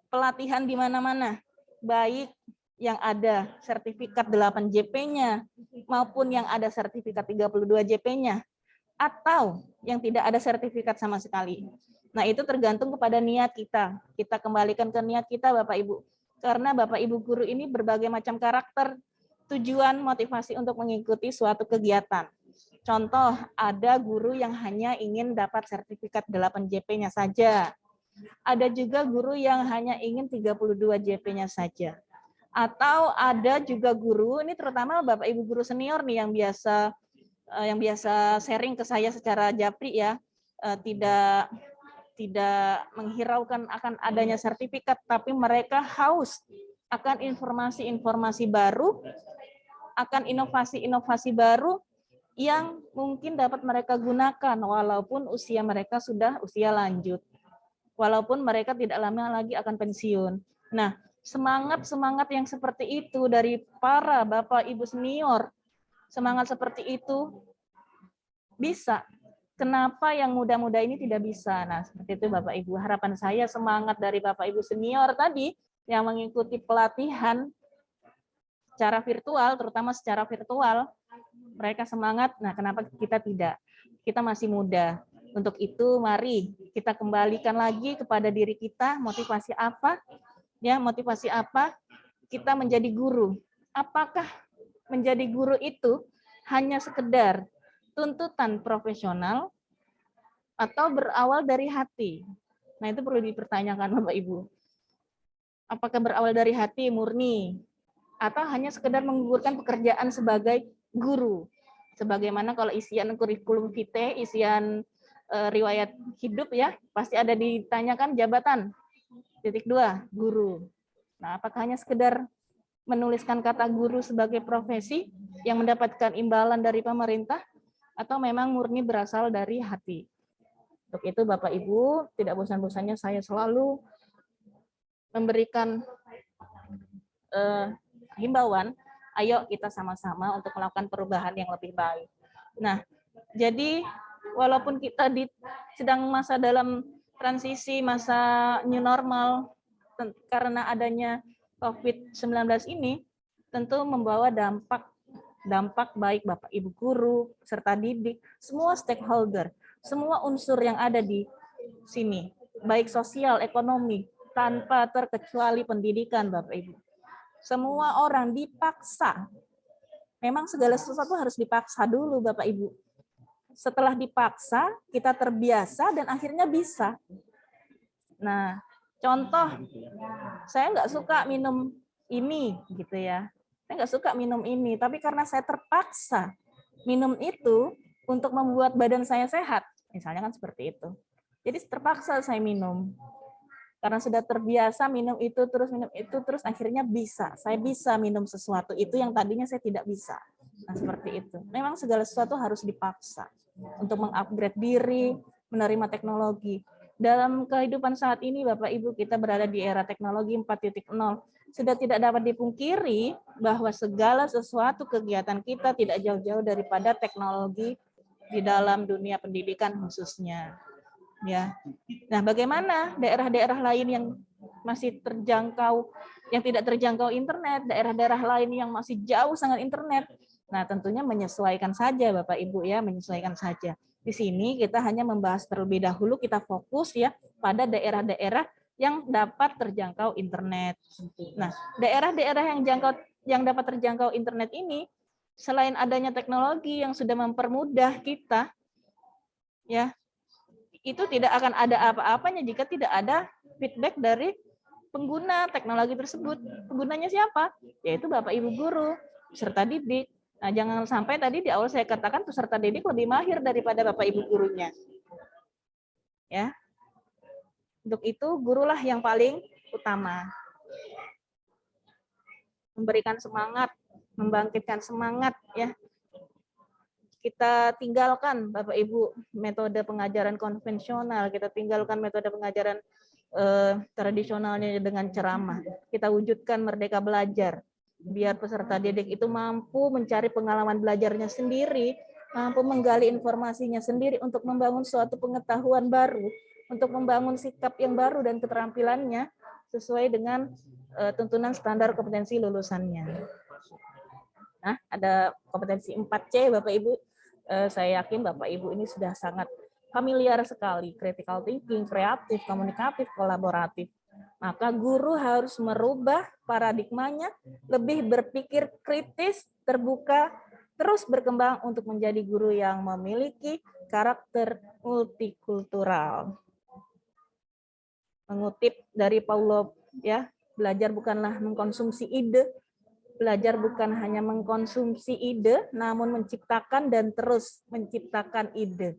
pelatihan di mana-mana, baik yang ada sertifikat 8 JP-nya maupun yang ada sertifikat 32 JP-nya, atau yang tidak ada sertifikat sama sekali. Nah, itu tergantung kepada niat kita. Kita kembalikan ke niat kita, Bapak Ibu. Karena Bapak Ibu guru ini berbagai macam karakter, tujuan, motivasi untuk mengikuti suatu kegiatan. Contoh, ada guru yang hanya ingin dapat sertifikat 8 JP-nya saja. Ada juga guru yang hanya ingin 32 JP-nya saja. Atau ada juga guru, ini terutama Bapak Ibu guru senior nih yang biasa sharing ke saya secara japri, ya, tidak menghiraukan akan adanya sertifikat, tapi mereka haus akan informasi-informasi baru, akan inovasi-inovasi baru yang mungkin dapat mereka gunakan walaupun usia mereka sudah usia lanjut, walaupun mereka tidak lama lagi akan pensiun. Nah, semangat yang seperti itu dari para Bapak Ibu senior, semangat seperti itu bisa. Kenapa yang muda-muda ini tidak bisa? Nah, seperti itu Bapak Ibu. Harapan saya semangat dari Bapak Ibu senior tadi yang mengikuti pelatihan secara virtual, terutama secara virtual, mereka semangat. Nah, kenapa kita tidak? Kita masih muda. Untuk itu, mari kita kembalikan lagi kepada diri kita, motivasi apa? Ya, motivasi apa? Kita menjadi guru. Apakah menjadi guru itu hanya sekedar tuntutan profesional atau berawal dari hati? Nah, itu perlu dipertanyakan Bapak Ibu. Apakah berawal dari hati murni atau hanya sekedar menggugurkan pekerjaan sebagai guru? Sebagaimana kalau isian kurikulum vitae, isian riwayat hidup, ya, pasti ada ditanyakan jabatan. Titik 2, guru. Nah, apakah hanya sekedar menuliskan kata guru sebagai profesi yang mendapatkan imbalan dari pemerintah, atau memang murni berasal dari hati? Untuk itu Bapak Ibu, tidak bosan-bosannya saya selalu memberikan himbauan, ayo kita sama-sama untuk melakukan perubahan yang lebih baik. Nah, jadi walaupun kita sedang dalam transisi masa new normal, karena adanya COVID-19 ini tentu membawa dampak baik Bapak Ibu guru, serta didik, semua stakeholder, semua unsur yang ada di sini, baik sosial, ekonomi, tanpa terkecuali pendidikan Bapak Ibu. Semua orang dipaksa. Memang segala sesuatu harus dipaksa dulu Bapak Ibu. Setelah dipaksa, kita terbiasa dan akhirnya bisa. Nah, contoh, saya nggak suka minum ini gitu ya. Saya nggak suka minum ini, tapi karena saya terpaksa minum itu untuk membuat badan saya sehat, misalnya kan seperti itu. Jadi terpaksa saya minum. Karena sudah terbiasa minum itu, terus akhirnya bisa. Saya bisa minum sesuatu itu yang tadinya saya tidak bisa. Nah, seperti itu. Memang segala sesuatu harus dipaksa untuk mengupgrade diri, menerima teknologi. Dalam kehidupan saat ini, Bapak Ibu, kita berada di era teknologi 4.0. Sudah tidak dapat dipungkiri bahwa segala sesuatu kegiatan kita tidak jauh-jauh daripada teknologi di dalam dunia pendidikan khususnya. Ya. Nah, bagaimana daerah-daerah lain yang masih terjangkau, yang tidak terjangkau internet, daerah-daerah lain yang masih jauh sangat internet? Nah, tentunya menyesuaikan saja Bapak Ibu ya, menyesuaikan saja. Di sini kita hanya membahas terlebih dahulu, kita fokus ya pada daerah-daerah yang dapat terjangkau internet. Nah, daerah-daerah yang dapat terjangkau internet ini, selain adanya teknologi yang sudah mempermudah kita, ya, itu tidak akan ada apa-apanya jika tidak ada feedback dari pengguna teknologi tersebut. Penggunanya siapa? Yaitu Bapak Ibu guru, peserta didik. Nah, jangan sampai tadi di awal saya katakan peserta didik lebih mahir daripada Bapak Ibu gurunya. Ya. Untuk itu gurulah yang paling utama. Memberikan semangat, membangkitkan semangat ya. Kita tinggalkan Bapak Ibu metode pengajaran konvensional, kita tinggalkan metode pengajaran tradisionalnya dengan ceramah. Kita wujudkan merdeka belajar. Biar peserta didik itu mampu mencari pengalaman belajarnya sendiri, mampu menggali informasinya sendiri untuk membangun suatu pengetahuan baru, untuk membangun sikap yang baru dan keterampilannya sesuai dengan tuntunan standar kompetensi lulusannya. Nah, ada kompetensi 4C Bapak Ibu. Saya yakin Bapak Ibu ini sudah sangat familiar sekali, critical thinking, kreatif, komunikatif, kolaboratif. Maka guru harus merubah paradigmanya, lebih berpikir kritis, terbuka, terus berkembang untuk menjadi guru yang memiliki karakter multikultural. Mengutip dari Paulo ya, belajar bukanlah mengkonsumsi ide, belajar bukan hanya mengkonsumsi ide, namun menciptakan dan terus menciptakan ide.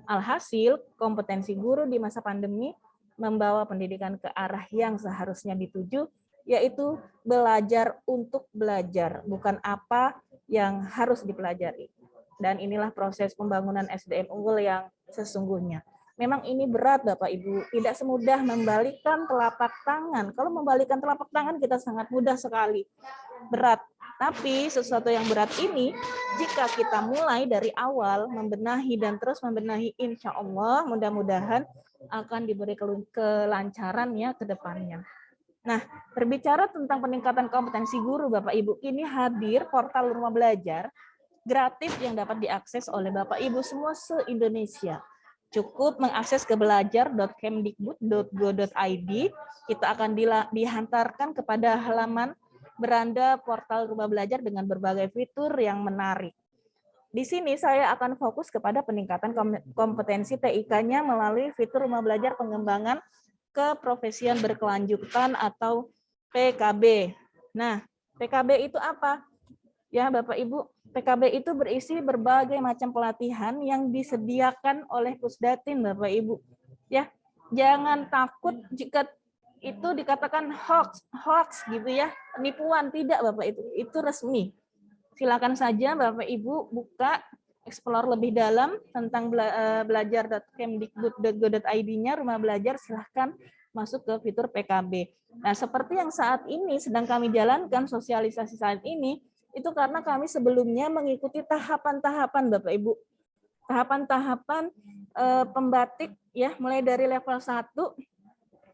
Alhasil, kompetensi guru di masa pandemi membawa pendidikan ke arah yang seharusnya dituju, yaitu belajar untuk belajar, bukan apa yang harus dipelajari. Dan inilah proses pembangunan SDM unggul yang sesungguhnya. Memang ini berat Bapak Ibu, tidak semudah membalikkan telapak tangan. Kalau membalikkan telapak tangan kita sangat mudah sekali. Berat, tapi sesuatu yang berat ini jika kita mulai dari awal membenahi dan terus membenahi, insya Allah mudah-mudahan akan diberi kelancaran ya ke depannya. Nah, berbicara tentang peningkatan kompetensi guru Bapak Ibu, ini hadir portal Rumah Belajar gratis yang dapat diakses oleh Bapak Ibu semua se-Indonesia. Cukup mengakses ke belajar.kemdikbud.go.id, kita akan dihantarkan kepada halaman beranda portal Rumah Belajar dengan berbagai fitur yang menarik. Di sini saya akan fokus kepada peningkatan kompetensi TIK-nya melalui fitur Rumah Belajar pengembangan keprofesian berkelanjutan atau PKB. Nah, PKB itu apa? Ya, Bapak Ibu, PKB itu berisi berbagai macam pelatihan yang disediakan oleh Pusdatin, Bapak Ibu. Ya, jangan takut jika itu dikatakan hoax gitu ya, penipuan, tidak Bapak itu resmi. Silakan saja Bapak Ibu buka, explore lebih dalam tentang belajar.kemdikbud.go.id-nya Rumah Belajar, silahkan masuk ke fitur PKB. Nah, seperti yang saat ini sedang kami jalankan sosialisasi saat ini, itu karena kami sebelumnya mengikuti tahapan-tahapan Bapak Ibu. Tahapan-tahapan pembatik ya, mulai dari level 1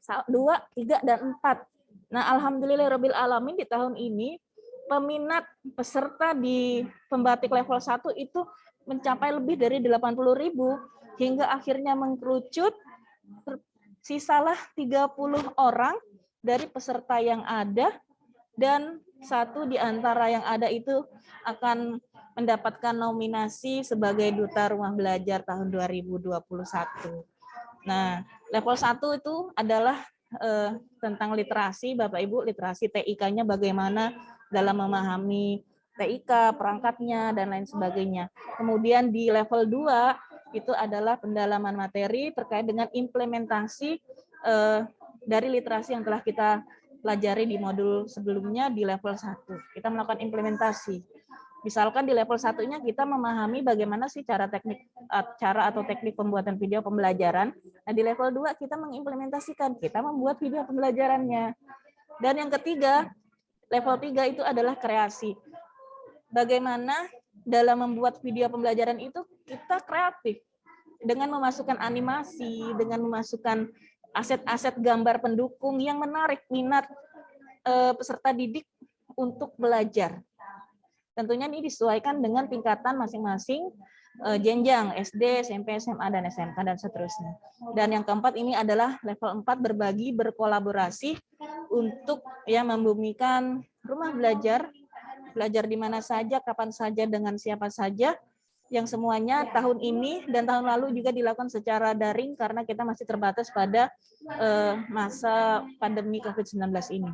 2, 3, dan 4. Nah, alhamdulillahirabbil alamin di tahun ini peminat peserta di pembatik level 1 itu mencapai lebih dari 80.000 hingga akhirnya mengkerucut sisalah 30 orang dari peserta yang ada, dan 1 di antara yang ada itu akan mendapatkan nominasi sebagai Duta Rumah Belajar tahun 2021. Nah, level 1 itu adalah tentang literasi, Bapak Ibu, literasi TIK-nya bagaimana dalam memahami TIK, perangkatnya, dan lain sebagainya. Kemudian di level 2 itu adalah pendalaman materi terkait dengan implementasi dari literasi yang telah kita pelajari di modul sebelumnya di level 1. Kita melakukan implementasi. Misalkan di level 1-nya kita memahami bagaimana sih cara atau teknik pembuatan video pembelajaran. Nah, di level 2 kita mengimplementasikan, kita membuat video pembelajarannya. Dan yang ketiga, level 3 itu adalah kreasi. Bagaimana dalam membuat video pembelajaran itu kita kreatif dengan memasukkan animasi, dengan memasukkan aset-aset gambar pendukung yang menarik minat peserta didik untuk belajar. Tentunya ini disesuaikan dengan tingkatan masing-masing jenjang SD, SMP, SMA, dan SMK, dan seterusnya. Dan yang keempat ini adalah level 4 berbagi, berkolaborasi untuk membumikan rumah belajar, belajar di mana saja, kapan saja, dengan siapa saja, yang semuanya tahun ini dan tahun lalu juga dilakukan secara daring karena kita masih terbatas pada masa pandemi COVID-19 ini.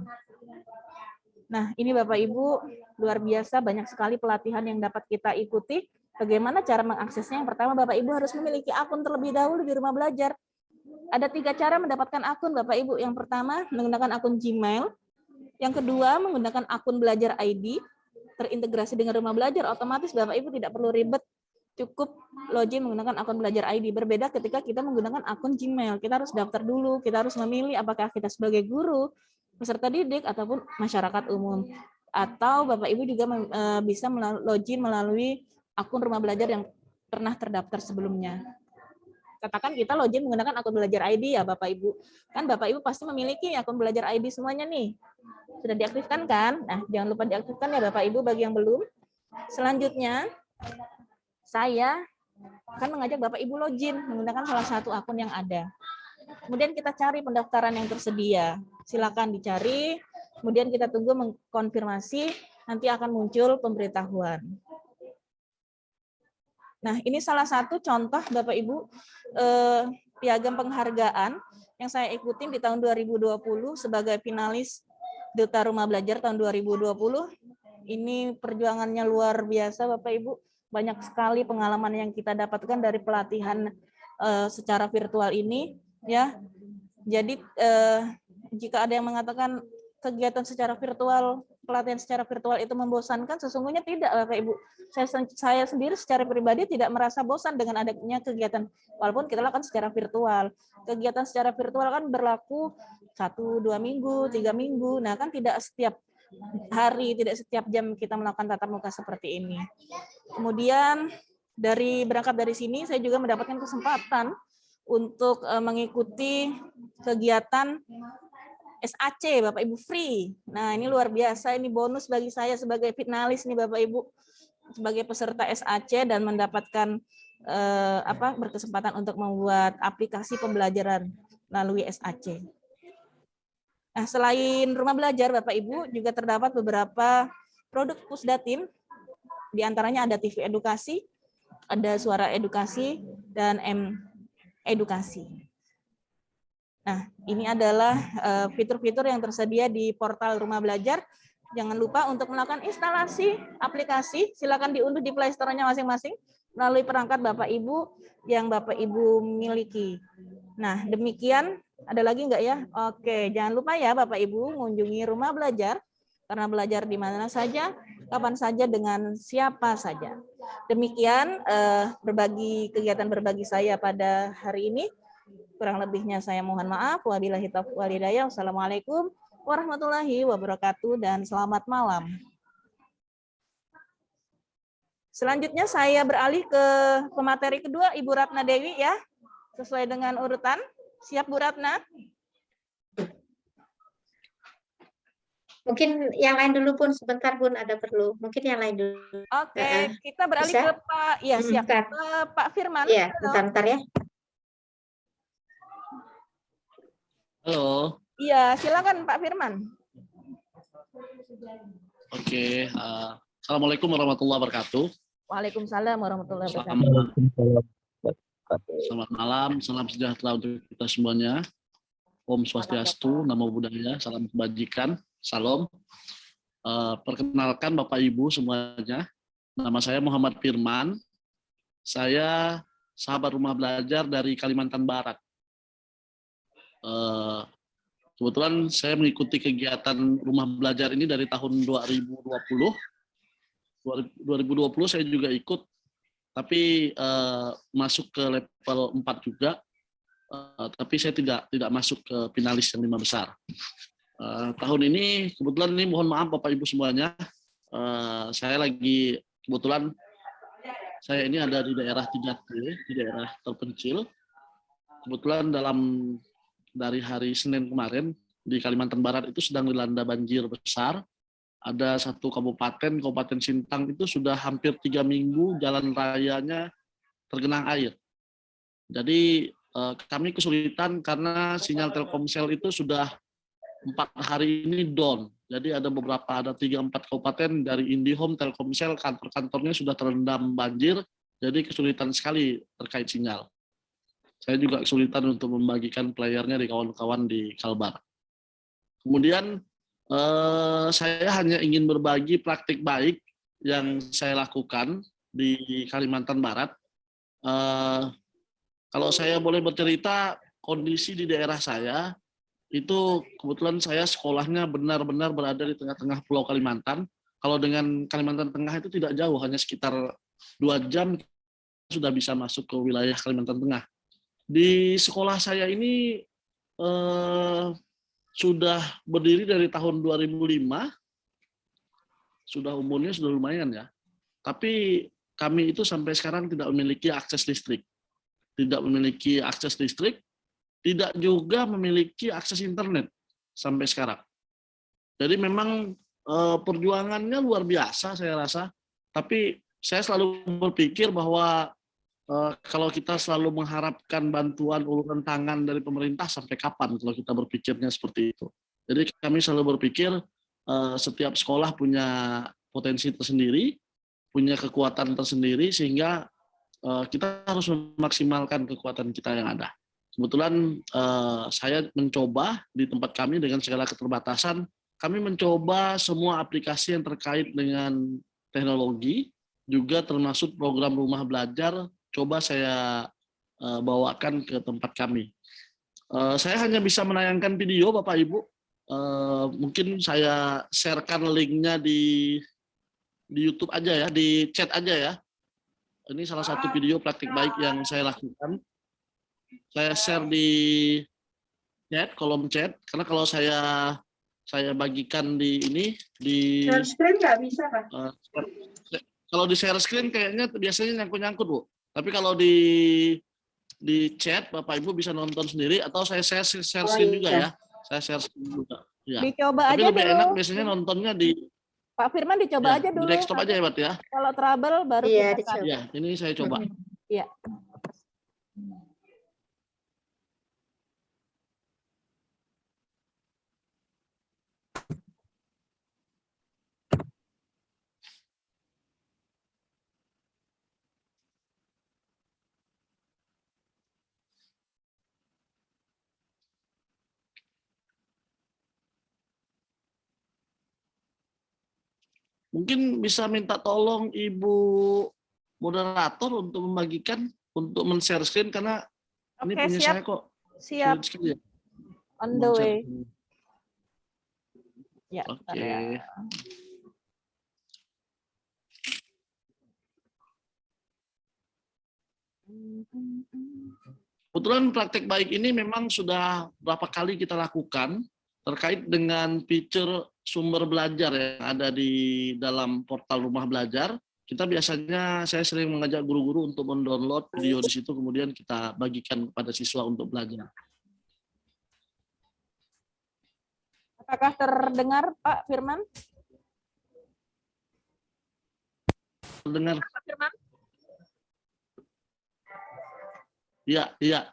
Nah, ini Bapak Ibu, luar biasa banyak sekali pelatihan yang dapat kita ikuti. Bagaimana cara mengaksesnya? Yang pertama, Bapak Ibu harus memiliki akun terlebih dahulu di rumah belajar. Ada 3 cara mendapatkan akun, Bapak Ibu. Yang pertama, menggunakan akun Gmail. Yang kedua, menggunakan akun Belajar ID, terintegrasi dengan rumah belajar, otomatis Bapak Ibu tidak perlu ribet, cukup login menggunakan akun Belajar ID. Berbeda ketika kita menggunakan akun Gmail, kita harus daftar dulu, kita harus memilih apakah kita sebagai guru, peserta didik, ataupun masyarakat umum. Atau Bapak Ibu juga bisa login melalui akun rumah belajar yang pernah terdaftar sebelumnya. Katakan kita login menggunakan akun Belajar ID ya Bapak Ibu. Kan Bapak Ibu pasti memiliki akun Belajar ID semuanya nih. Sudah diaktifkan kan? Nah, jangan lupa diaktifkan ya Bapak Ibu bagi yang belum. Selanjutnya, saya akan mengajak Bapak Ibu login menggunakan salah satu akun yang ada. Kemudian kita cari pendaftaran yang tersedia. Silakan dicari, kemudian kita tunggu mengkonfirmasi, nanti akan muncul pemberitahuan. Nah, ini salah satu contoh Bapak Ibu piagam penghargaan yang saya ikutin di tahun 2020 sebagai finalis Duta Rumah Belajar tahun 2020. Ini perjuangannya luar biasa Bapak Ibu. Banyak sekali pengalaman yang kita dapatkan dari pelatihan secara virtual ini ya. Jadi jika ada yang mengatakan kegiatan secara virtual, pelatihan secara virtual itu membosankan, sesungguhnya tidak Bapak Ibu. Saya sendiri secara pribadi tidak merasa bosan dengan adanya kegiatan walaupun kita lakukan secara virtual. Kegiatan secara virtual kan berlaku 1-2 minggu, 3 minggu. Nah, kan tidak setiap hari, tidak setiap jam kita melakukan tatap muka seperti ini. Kemudian berangkat dari sini saya juga mendapatkan kesempatan untuk mengikuti kegiatan SAC Bapak Ibu free. Nah, ini luar biasa, ini bonus bagi saya sebagai finalis nih Bapak Ibu, sebagai peserta SAC dan mendapatkan berkesempatan untuk membuat aplikasi pembelajaran melalui SAC. Nah, selain rumah belajar Bapak Ibu juga terdapat beberapa produk Pusdatin, di antaranya ada TV edukasi, ada suara edukasi, dan edukasi. Nah, ini adalah fitur-fitur yang tersedia di portal Rumah Belajar. Jangan lupa untuk melakukan instalasi aplikasi, silakan diunduh di Play Store-nya masing-masing melalui perangkat Bapak Ibu yang Bapak Ibu miliki. Nah, demikian. Ada lagi enggak ya? Oke, jangan lupa ya Bapak Ibu mengunjungi Rumah Belajar, karena belajar di mana saja, kapan saja, dengan siapa saja. Demikian kegiatan berbagi saya pada hari ini. Kurang lebihnya saya mohon maaf. Wabillahi taufiq wal hidayah. Wassalamualaikum warahmatullahi wabarakatuh dan selamat malam. Selanjutnya saya beralih ke pemateri kedua, Ibu Ratna Dewi ya. Sesuai dengan urutan. Siap Bu Ratna? Mungkin yang lain dulu Bun, sebentar Bun, ada perlu. Mungkin yang lain dulu. Oke, kita beralih Bisa? ke Pak, ya siap. Bentar. Pak Firman. Iya, Halo. bentar ya. Halo, Iya, silakan Pak Firman. oke. Assalamualaikum warahmatullahi wabarakatuh. Waalaikumsalam warahmatullahi wabarakatuh. Selamat malam, salam sejahtera untuk kita semuanya. Om Swastiastu, Namo Buddhaya, salam kebajikan, salam. Perkenalkan Bapak Ibu semuanya, nama saya Muhammad Firman. Saya sahabat rumah belajar dari Kalimantan Barat. Kebetulan saya mengikuti kegiatan rumah belajar ini dari tahun 2020. 2020 saya juga ikut, tapi masuk ke level 4 juga. Tapi saya tidak masuk ke finalis yang 5 besar. Tahun ini kebetulan ini mohon maaf Bapak Ibu semuanya, saya lagi kebetulan saya ini ada di daerah 3T, di daerah terpencil. Kebetulan dari hari Senin kemarin di Kalimantan Barat itu sedang dilanda banjir besar. Ada satu Kabupaten Sintang itu sudah hampir 3 minggu jalan rayanya tergenang air. Jadi kami kesulitan karena sinyal Telkomsel itu sudah 4 hari ini down. Jadi ada 3-4 kabupaten dari IndiHome, Telkomsel, kantor-kantornya sudah terendam banjir. Jadi kesulitan sekali terkait sinyal. Saya juga kesulitan untuk membagikan playernya di kawan-kawan di Kalbar. Kemudian saya hanya ingin berbagi praktik baik yang saya lakukan di Kalimantan Barat. Kalau saya boleh bercerita, kondisi di daerah saya, itu kebetulan saya sekolahnya benar-benar berada di tengah-tengah Pulau Kalimantan. Kalau dengan Kalimantan Tengah itu tidak jauh, hanya sekitar 2 jam sudah bisa masuk ke wilayah Kalimantan Tengah. Di sekolah saya ini sudah berdiri dari tahun 2005, sudah umurnya sudah lumayan ya. Tapi kami itu sampai sekarang tidak memiliki akses listrik. Tidak memiliki akses listrik, tidak juga memiliki akses internet sampai sekarang. Jadi memang perjuangannya luar biasa saya rasa. Tapi saya selalu berpikir bahwa kalau kita selalu mengharapkan bantuan uluran tangan dari pemerintah, sampai kapan kalau kita berpikirnya seperti itu. Jadi kami selalu berpikir setiap sekolah punya potensi tersendiri, punya kekuatan tersendiri, sehingga kita harus memaksimalkan kekuatan kita yang ada. Kebetulan saya mencoba di tempat kami dengan segala keterbatasan, kami mencoba semua aplikasi yang terkait dengan teknologi, juga termasuk program rumah belajar, coba saya bawakan ke tempat kami. Saya hanya bisa menayangkan video, Bapak Ibu. Mungkin saya sharekan linknya di YouTube aja ya, di chat aja ya. Ini salah satu video praktik baik yang saya lakukan. Saya share di chat, kolom chat, karena kalau saya bagikan di ini di Share screen nggak bisa kan? kalau di share screen kayaknya biasanya nyangkut-nyangkut, Bu. Tapi kalau di chat Bapak Ibu bisa nonton sendiri, atau saya share screen juga ya. Saya share screen juga. Ya. Dicoba Tapi aja lebih dulu. enak biasanya nontonnya di Pak Firman dicoba aja di dulu. desktop aja ya, Bat ya. Kalau trouble baru Iya, kita dicoba. Ya, ini saya coba. Iya. Mungkin bisa minta tolong Ibu moderator untuk membagikan, untuk men-share screen, karena ini Oke, punya siap. saya kok. Siap. Sulit sekali ya. On the way. Ya, Oke. bentar ya. Kebetulan praktek baik ini memang sudah berapa kali kita lakukan terkait dengan fitur sumber belajar yang ada di dalam portal rumah belajar. Kita biasanya, saya sering mengajak guru-guru untuk mendownload video di situ, kemudian kita bagikan kepada siswa untuk belajar. Apakah terdengar Pak Firman? Dengar? Pak Firman? Iya, iya.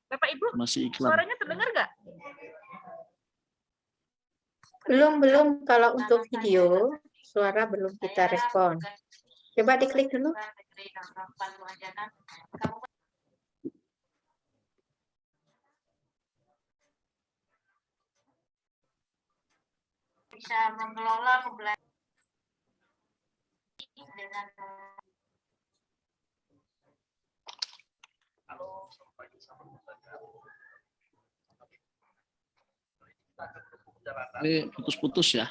Bapak Ibu, Masih iklan. suaranya terdengar nggak? Belum. Kalau untuk video, suara belum kita respon. Coba diklik dulu. Bisa mengelola pembelajaran dengan Ini putus-putus ya.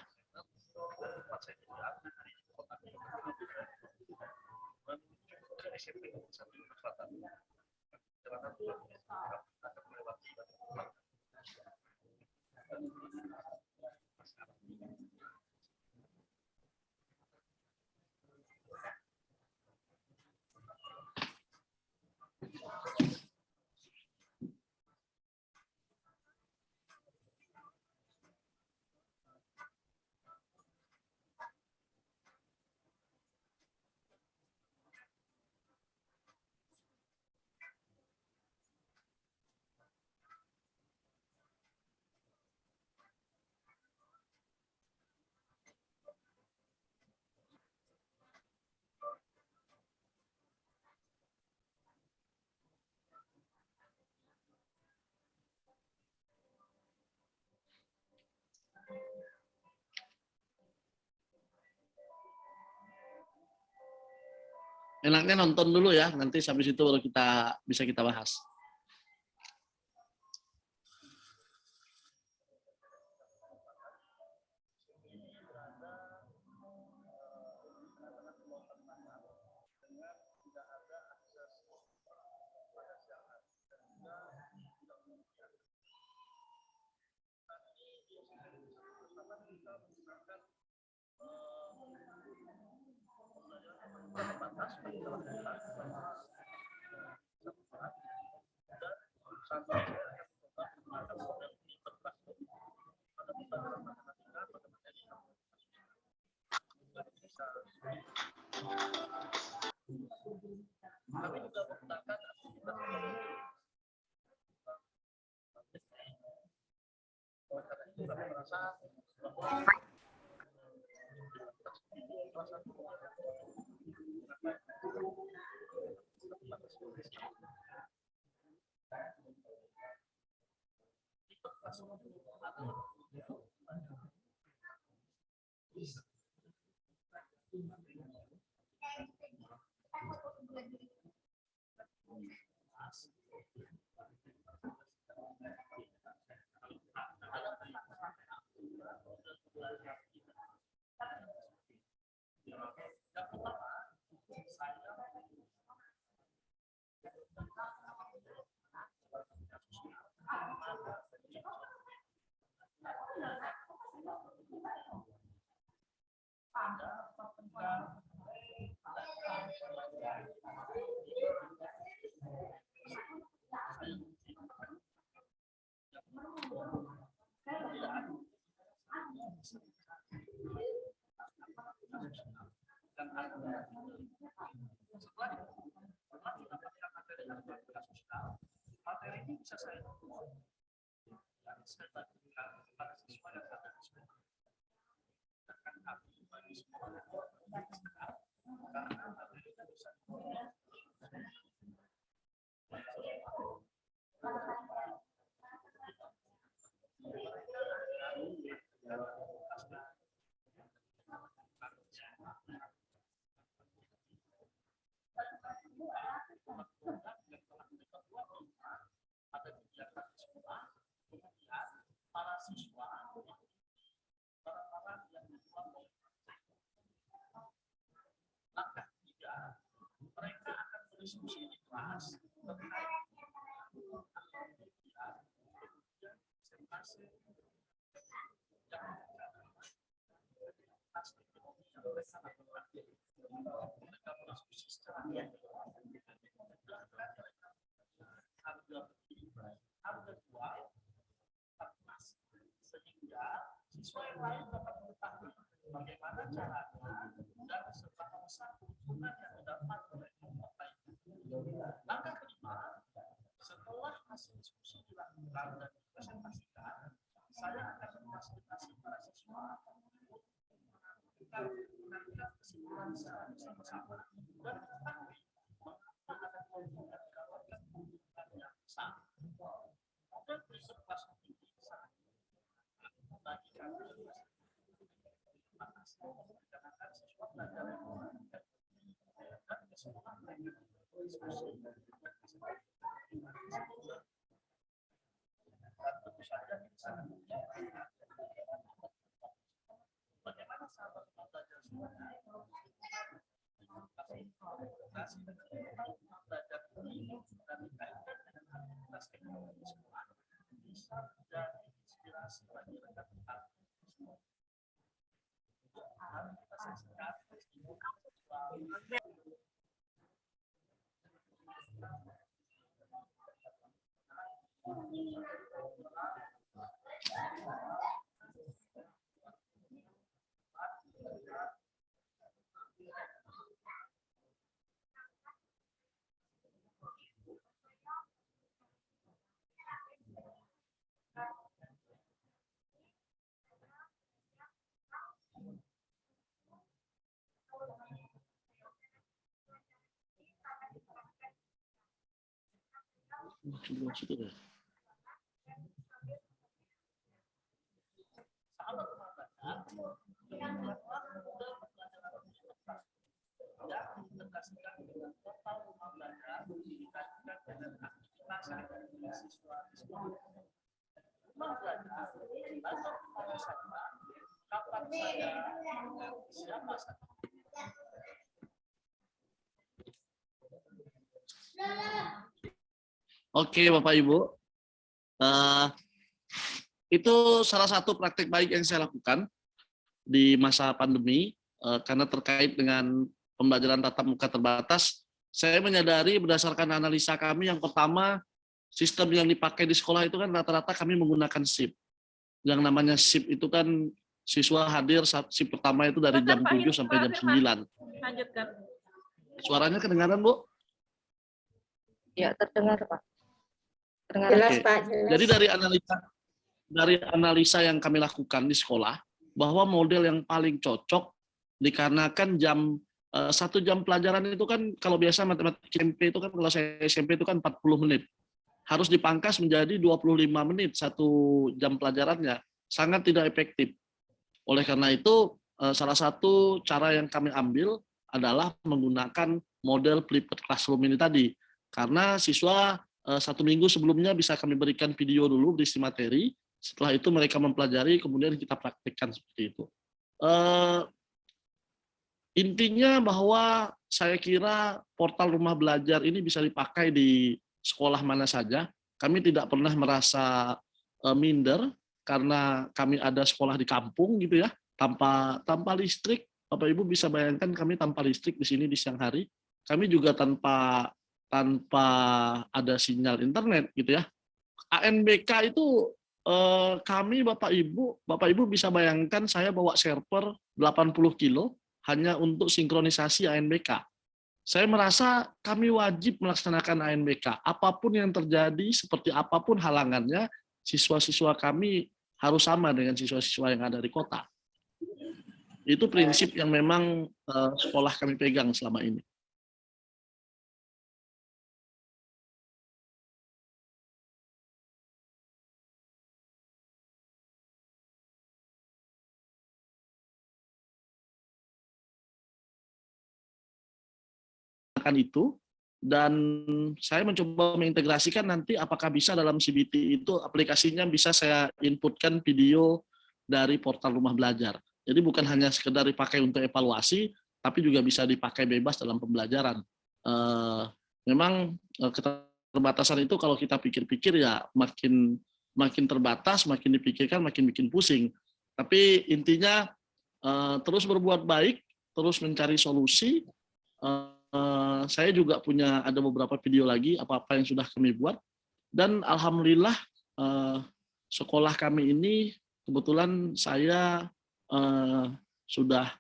Enaknya nonton dulu ya, nanti sampai situ baru bisa kita bahas. Siswa yang lain dapat mengetahui bagaimana caranya dan serta memesan keuntungan yang didapat oleh kelompok lainnya. Langkah kelima, setelah hasil diskusi dilakukan dan dipresentasikan, saya akan memfasilitasi para siswa untuk menentukan kesimpulan secara bersama-sama dan mengetahui mengapa ada kelompok yang mendapatkan keuntungan yang besar. Model riset kelas ini sangat bagi kami menggunakan siswa belajar yang dan keseluruhan mereka diskusi dan tentu saja kita sangat menjaga bagaimana sahabat belajar semuanya belajar ini dan dikaitkan dengan aktivitas teknologi sekolah bisa menjadi inspirasi bagi rekan-rekan semua. Mari kita saksikan Oke, Bapak Ibu, itu salah satu praktik baik yang saya lakukan di masa pandemi karena terkait dengan pembelajaran tatap muka terbatas. Saya menyadari berdasarkan analisa kami yang pertama, sistem yang dipakai di sekolah itu kan rata-rata kami menggunakan shift. Yang namanya shift itu kan siswa hadir shift pertama itu dari jam 7 sampai jam 9. Lanjutkan. Suaranya kedengaran, Bu? Ya, terdengar, Pak. Terdengar. Jelas, Oke. Pak, jelas. Jadi dari analisa yang kami lakukan di sekolah, bahwa model yang paling cocok dikarenakan satu jam pelajaran itu kan kalau biasa matematika SMP itu kan kalau saya SMP itu kan 40 menit. Harus dipangkas menjadi 25 menit satu jam pelajarannya. Sangat tidak efektif. Oleh karena itu, salah satu cara yang kami ambil adalah menggunakan model flipped classroom ini tadi. Karena siswa 1 minggu sebelumnya bisa kami berikan video dulu berisi materi, setelah itu mereka mempelajari, kemudian kita praktikkan seperti itu. Intinya bahwa saya kira portal rumah belajar ini bisa dipakai di sekolah mana saja. Kami tidak pernah merasa minder karena kami ada sekolah di kampung gitu ya, tanpa listrik. Bapak Ibu bisa bayangkan kami tanpa listrik di sini di siang hari. Kami juga tanpa ada sinyal internet gitu ya. ANBK itu kami Bapak Ibu bisa bayangkan saya bawa server 80 kilo hanya untuk sinkronisasi ANBK. Saya merasa kami wajib melaksanakan ANBK. Apapun yang terjadi, seperti apapun halangannya, siswa-siswa kami harus sama dengan siswa-siswa yang ada di kota. Itu prinsip yang memang sekolah kami pegang selama ini. Itu dan saya mencoba mengintegrasikan nanti apakah bisa dalam CBT itu aplikasinya bisa saya inputkan video dari portal rumah belajar. Jadi bukan hanya sekedar dipakai untuk evaluasi, tapi juga bisa dipakai bebas dalam pembelajaran. Memang keterbatasan itu kalau kita pikir-pikir ya makin terbatas, makin dipikirkan, makin bikin pusing. Tapi intinya terus berbuat baik, terus mencari solusi. Saya juga ada beberapa video lagi apa-apa yang sudah kami buat dan alhamdulillah sekolah kami ini kebetulan saya sudah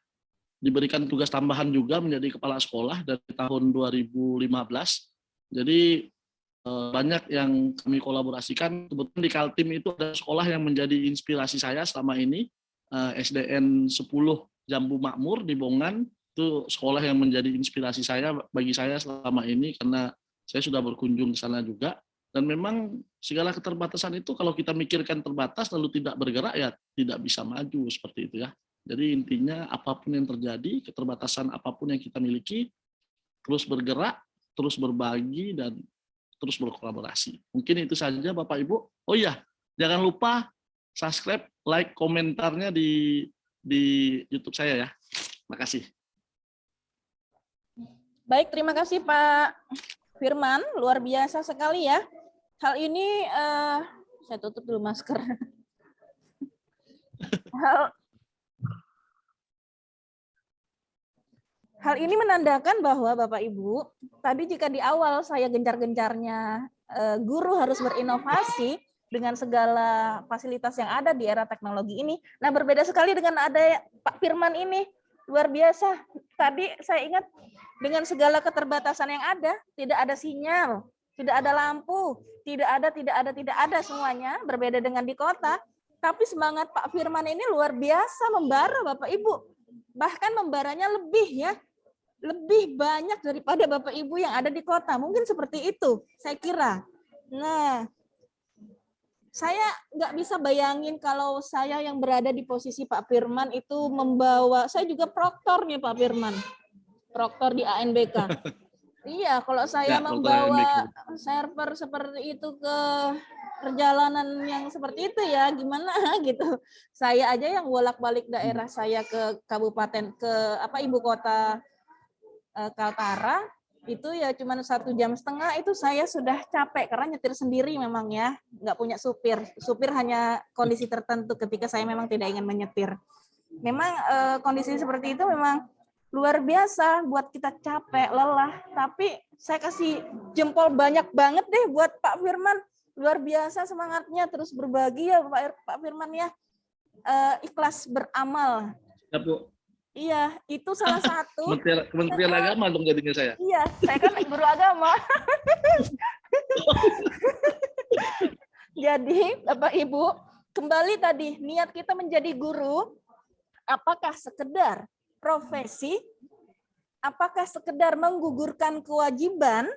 diberikan tugas tambahan juga menjadi kepala sekolah dari tahun 2015. Jadi banyak yang kami kolaborasikan. Kebetulan di Kaltim itu ada sekolah yang menjadi inspirasi saya selama ini, SDN 10 Jambu Makmur di Bongan. Itu sekolah yang menjadi inspirasi saya bagi saya selama ini karena saya sudah berkunjung ke sana juga. Dan memang segala keterbatasan itu kalau kita mikirkan terbatas lalu tidak bergerak ya tidak bisa maju seperti itu ya. Jadi intinya apapun yang terjadi, keterbatasan apapun yang kita miliki, terus bergerak, terus berbagi, dan terus berkolaborasi. Mungkin itu saja Bapak Ibu. Oh iya, jangan lupa subscribe, like, komentarnya di YouTube saya ya. Makasih. Baik, terima kasih Pak Firman, luar biasa sekali ya. Hal ini, saya tutup dulu masker. Hal ini menandakan bahwa Bapak Ibu, tadi jika di awal saya gencar-gencarnya guru harus berinovasi dengan segala fasilitas yang ada di era teknologi ini. Nah, berbeda sekali dengan ada Pak Firman ini, luar biasa. Tadi saya ingat dengan segala keterbatasan yang ada, tidak ada sinyal, tidak ada lampu, tidak ada semuanya, berbeda dengan di kota. Tapi semangat Pak Firman ini luar biasa membara Bapak Ibu. Bahkan membaranya lebih ya. Lebih banyak daripada Bapak Ibu yang ada di kota. Mungkin seperti itu, saya kira. Nah, saya nggak bisa bayangin kalau saya yang berada di posisi Pak Firman itu membawa, saya juga proktor nih Pak Firman. Proktor di ANBK. Iya, kalau saya membawa server seperti itu ke perjalanan yang seperti itu ya, gimana gitu. Saya aja yang bolak-balik daerah saya ke kabupaten, ke ibu kota Kaltara, itu ya cuma 1,5 jam, itu saya sudah capek karena nyetir sendiri memang ya, nggak punya supir. Supir hanya kondisi tertentu ketika saya memang tidak ingin menyetir. Memang kondisi seperti itu memang luar biasa buat kita capek, lelah, tapi saya kasih jempol banyak banget deh buat Pak Firman. Luar biasa semangatnya, terus berbagi ya Pak Firman ya. Ikhlas beramal. Ya, Bu. Iya, itu salah satu. Kementerian Agama dong jadinya saya. Iya, saya kan guru agama. Jadi, Bapak Ibu, kembali tadi, niat kita menjadi guru, apakah sekedar profesi, apakah sekedar menggugurkan kewajiban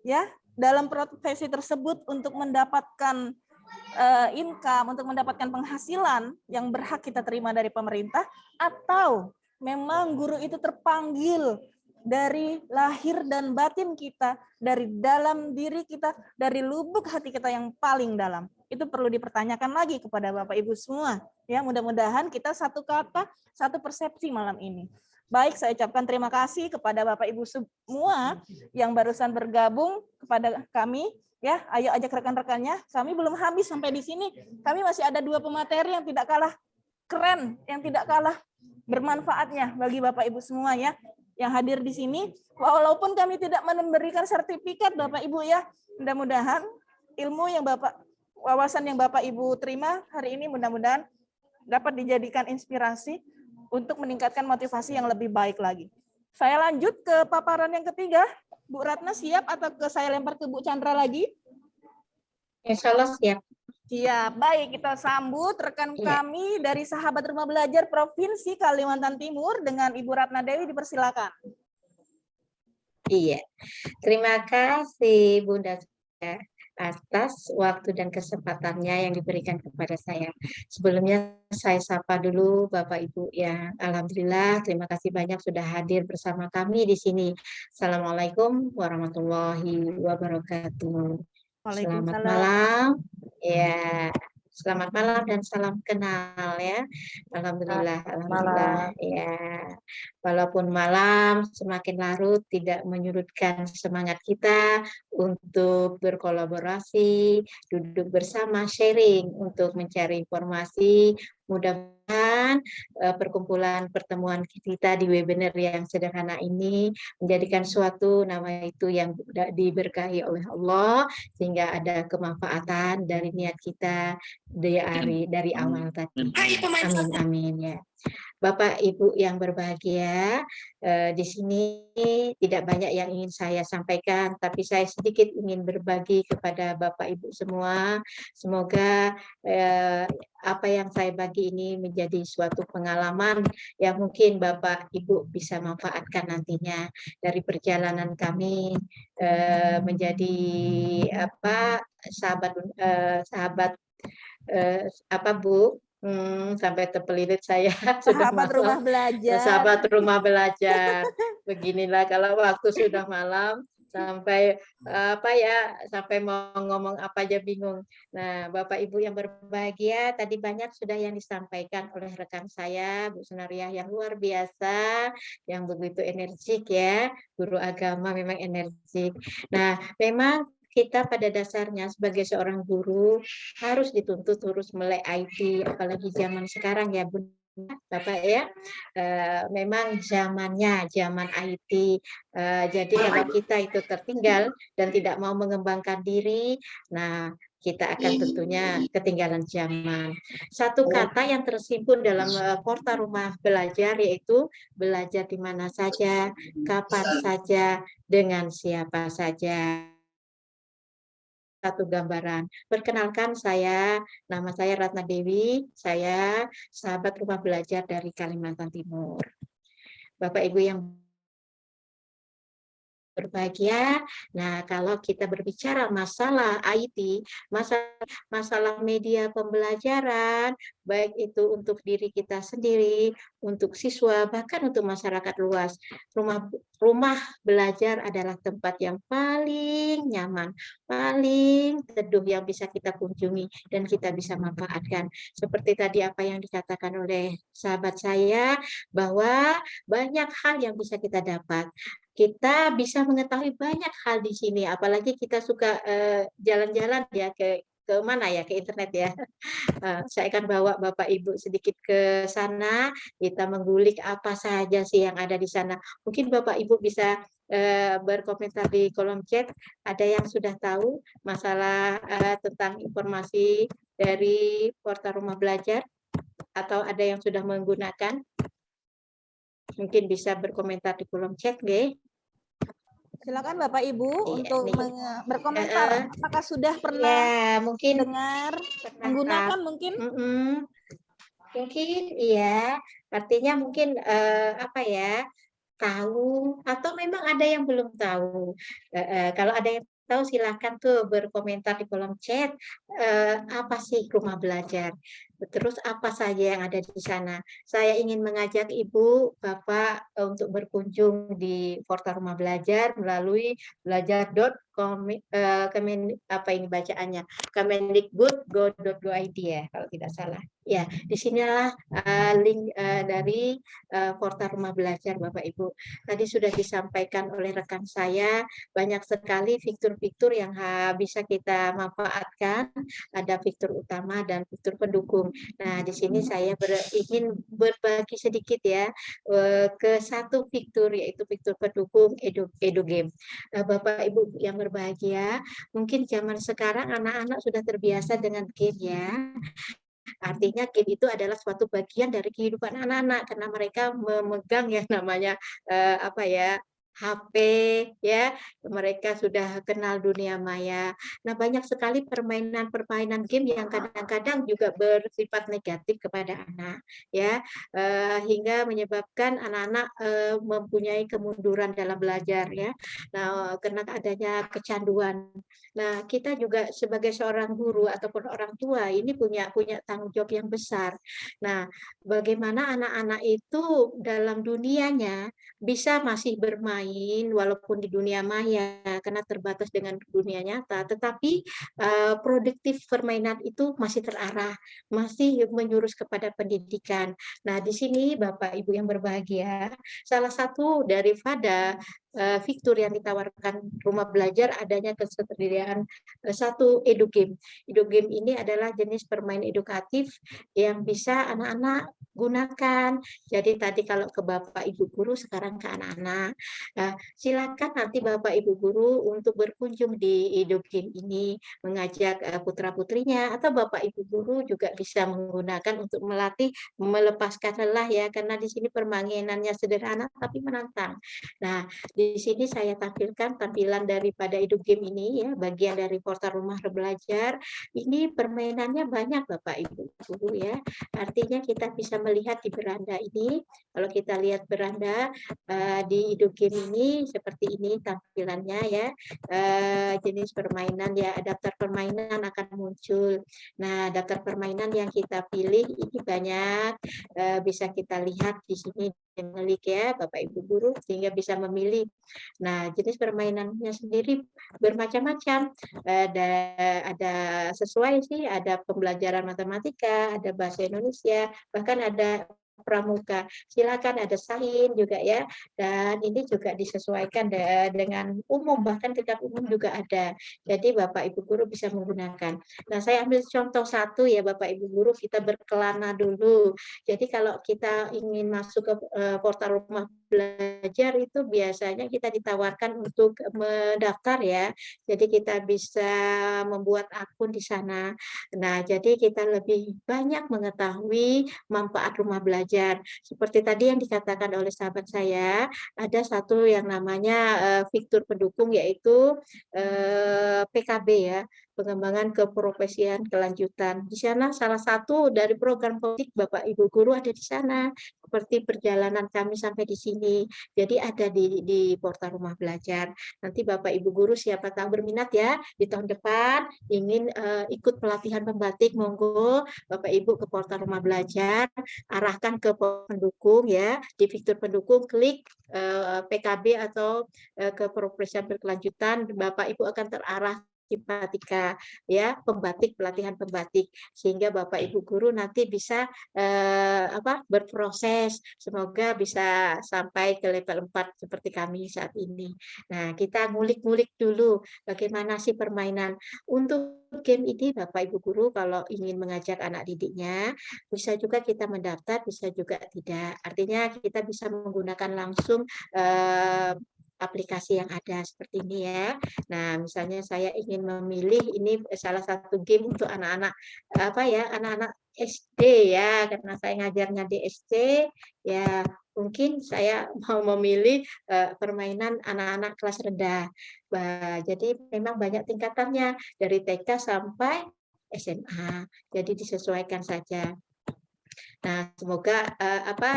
ya dalam profesi tersebut untuk mendapatkan income, untuk mendapatkan penghasilan yang berhak kita terima dari pemerintah, atau memang guru itu terpanggil dari lahir dan batin kita, dari dalam diri kita, dari lubuk hati kita yang paling dalam. Itu perlu dipertanyakan lagi kepada Bapak Ibu semua. Ya, mudah-mudahan kita satu kata, satu persepsi malam ini. Baik, saya ucapkan terima kasih kepada Bapak Ibu semua yang barusan bergabung kepada kami. Ya, ayo ajak rekan-rekannya. Kami belum habis sampai di sini. Kami masih ada 2 pemateri yang tidak kalah keren, yang tidak kalah bermanfaatnya bagi Bapak Ibu semua ya yang hadir di sini. Walaupun kami tidak memberikan sertifikat Bapak Ibu ya, mudah-mudahan ilmu yang wawasan yang Bapak Ibu terima hari ini mudah-mudahan dapat dijadikan inspirasi untuk meningkatkan motivasi yang lebih baik lagi. Saya lanjut ke paparan yang ketiga. Bu Ratna siap atau saya lempar ke Bu Chandra lagi? Insya Allah siap. Siap, baik, kita sambut rekan kami dari Sahabat Rumah Belajar Provinsi Kalimantan Timur dengan Ibu Ratna Dewi, dipersilakan. Iya, terima kasih Bunda atas waktu dan kesempatannya yang diberikan kepada saya. Sebelumnya saya sapa dulu Bapak Ibu yang alhamdulillah terima kasih banyak sudah hadir bersama kami di sini. Assalamualaikum warahmatullahi wabarakatuh. Selamat malam, ya. Selamat malam dan salam kenal ya. Alhamdulillah, alhamdulillah. Ya. Walaupun malam semakin larut tidak menyurutkan semangat kita untuk berkolaborasi, duduk bersama, sharing untuk mencari informasi. Mudah-mudahan mudah-mudahan perkumpulan pertemuan kita di webinar yang sederhana ini menjadikan suatu nama itu yang diberkahi oleh Allah, sehingga ada kemanfaatan dari niat kita dari awal tadi. Amin, amin ya. Bapak Ibu yang berbahagia, di sini tidak banyak yang ingin saya sampaikan, tapi saya sedikit ingin berbagi kepada Bapak Ibu semua. Semoga apa yang saya bagi ini menjadi suatu pengalaman yang mungkin Bapak Ibu bisa manfaatkan nantinya dari perjalanan kami menjadi sahabat Bu. Sampai terpelilit saya. Sudah Sahabat malam. rumah belajar. Sahabat rumah belajar. Beginilah kalau waktu sudah malam sampai sampai mau ngomong apa aja bingung. Nah, Bapak Ibu yang berbahagia, tadi banyak sudah yang disampaikan oleh rekan saya, Bu Sunariah, yang luar biasa, yang begitu energik ya. Guru agama memang energik. Nah, memang kita pada dasarnya sebagai seorang guru harus dituntut terus melek IT, apalagi zaman sekarang ya Bunda, Bapak ya, memang zamannya zaman IT. Jadi kalau kita itu tertinggal dan tidak mau mengembangkan diri, nah kita akan tentunya ketinggalan zaman. Satu kata yang tersimpun dalam portal rumah belajar yaitu belajar di mana saja, kapan saja, dengan siapa saja. Satu gambaran. Perkenalkan nama saya Ratna Dewi, saya sahabat rumah belajar dari Kalimantan Timur. Bapak Ibu yang berbahagia. Nah, kalau kita berbicara masalah IT, masalah media pembelajaran, baik itu untuk diri kita sendiri, untuk siswa, bahkan untuk masyarakat luas. Rumah belajar adalah tempat yang paling nyaman, paling teduh yang bisa kita kunjungi dan kita bisa manfaatkan. Seperti tadi apa yang dikatakan oleh sahabat saya, bahwa banyak hal yang bisa kita dapat. Kita bisa mengetahui banyak hal di sini, apalagi kita suka jalan-jalan ya ke mana ya, ke internet ya. Saya akan bawa Bapak Ibu sedikit ke sana, kita menggulik apa saja sih yang ada di sana. Mungkin Bapak Ibu bisa berkomentar di kolom chat, ada yang sudah tahu masalah tentang informasi dari portal rumah belajar, atau ada yang sudah menggunakan? Mungkin bisa berkomentar di kolom chat, nggih. Silakan Bapak Ibu untuk nih. berkomentar. Apakah sudah pernah mungkin dengar, menggunakan mungkin? Mungkin iya. Artinya mungkin tahu atau memang ada yang belum tahu. Kalau ada yang tahu silakan tuh berkomentar di kolom chat. Apa sih rumah belajar? Terus apa saja yang ada di sana? Saya ingin mengajak Ibu, Bapak untuk berkunjung di portal rumah belajar melalui kemendikbud.go.id ya, kalau tidak salah. Ya, disinilah link dari portal rumah belajar Bapak Ibu. Tadi sudah disampaikan oleh rekan saya, banyak sekali fitur-fitur yang bisa kita manfaatkan. Ada fitur utama dan fitur pendukung. Nah, di sini saya ingin berbagi sedikit ya ke satu fitur, yaitu fitur pendukung EduGame. Bapak Ibu yang berbahagia, mungkin zaman sekarang anak-anak sudah terbiasa dengan game ya. Artinya game itu adalah suatu bagian dari kehidupan anak-anak karena mereka memegang yang namanya HP ya, mereka sudah kenal dunia maya. Nah, banyak sekali permainan game yang kadang-kadang juga bersifat negatif kepada anak ya, hingga menyebabkan anak-anak mempunyai kemunduran dalam belajar ya. Nah, karena adanya kecanduan. Nah, kita juga sebagai seorang guru ataupun orang tua ini punya tanggung jawab yang besar. Nah, bagaimana anak-anak itu dalam dunianya bisa masih bermain walaupun di dunia maya karena terbatas dengan dunia nyata, tetapi produktif permainan itu masih terarah, masih menjurus kepada pendidikan. Nah, di sini Bapak Ibu yang berbahagia, salah satu daripada fitur yang ditawarkan rumah belajar adanya ketersediaan satu edugame. Edugame ini adalah jenis permainan edukatif yang bisa anak-anak gunakan. Jadi tadi kalau ke Bapak Ibu guru, sekarang ke anak-anak. Silakan nanti Bapak Ibu guru untuk berkunjung di edugame ini, mengajak putra-putrinya, atau Bapak Ibu guru juga bisa menggunakan untuk melatih melepaskan lelah ya, karena di sini permainannya sederhana tapi menantang. Nah, di sini saya tampilkan tampilan daripada edugame ini ya, bagian dari portal rumah belajar. Ini permainannya banyak Bapak Ibu guru ya. Artinya kita bisa melihat di beranda ini, kalau kita lihat beranda di edugame ini seperti ini tampilannya ya. Jenis permainan ya, daftar permainan akan muncul. Nah, daftar permainan yang kita pilih ini banyak, bisa kita lihat di sini klik ya Bapak Ibu guru, sehingga bisa memilih. Nah, jenis permainannya sendiri bermacam-macam. Ada sesuai sih, ada pembelajaran matematika, ada bahasa Indonesia, bahkan ada pramuka. Silakan, ada sains juga ya. Dan ini juga disesuaikan dengan umum, bahkan tingkat umum juga ada. Jadi Bapak Ibu guru bisa menggunakan. Nah, saya ambil contoh satu ya Bapak Ibu guru, kita berkelana dulu. Jadi kalau kita ingin masuk ke portal rumah belajar itu biasanya kita ditawarkan untuk mendaftar ya. Jadi kita bisa membuat akun di sana. Nah, jadi kita lebih banyak mengetahui manfaat rumah belajar. Seperti tadi yang dikatakan oleh sahabat saya, ada satu yang namanya fitur pendukung, yaitu PKB ya, pengembangan keprofesian kelanjutan. Di sana salah satu dari program politik Bapak Ibu guru ada di sana, seperti perjalanan kami sampai di sini. Jadi ada di portal rumah belajar. Nanti Bapak Ibu guru siapa tahu berminat ya, di tahun depan ingin ikut pelatihan pembatik, monggo Bapak Ibu ke portal rumah belajar, arahkan ke pendukung ya, di fitur pendukung klik PKB atau keprofesian berkelanjutan, Bapak Ibu akan terarah simpatika ya, pembatik, pelatihan pembatik, sehingga Bapak Ibu guru nanti bisa berproses, semoga bisa sampai ke level 4 seperti kami saat ini. Nah, kita ngulik-ngulik dulu bagaimana sih permainan. Untuk game ini Bapak Ibu guru kalau ingin mengajak anak didiknya, bisa juga kita mendaftar, bisa juga tidak. Artinya kita bisa menggunakan langsung aplikasi yang ada seperti ini ya. Nah, misalnya saya ingin memilih ini salah satu game untuk anak-anak anak-anak SD ya, karena saya ngajarnya di SD ya, mungkin saya mau memilih permainan anak-anak kelas rendah. Jadi memang banyak tingkatannya dari TK sampai SMA. Jadi disesuaikan saja. Nah, semoga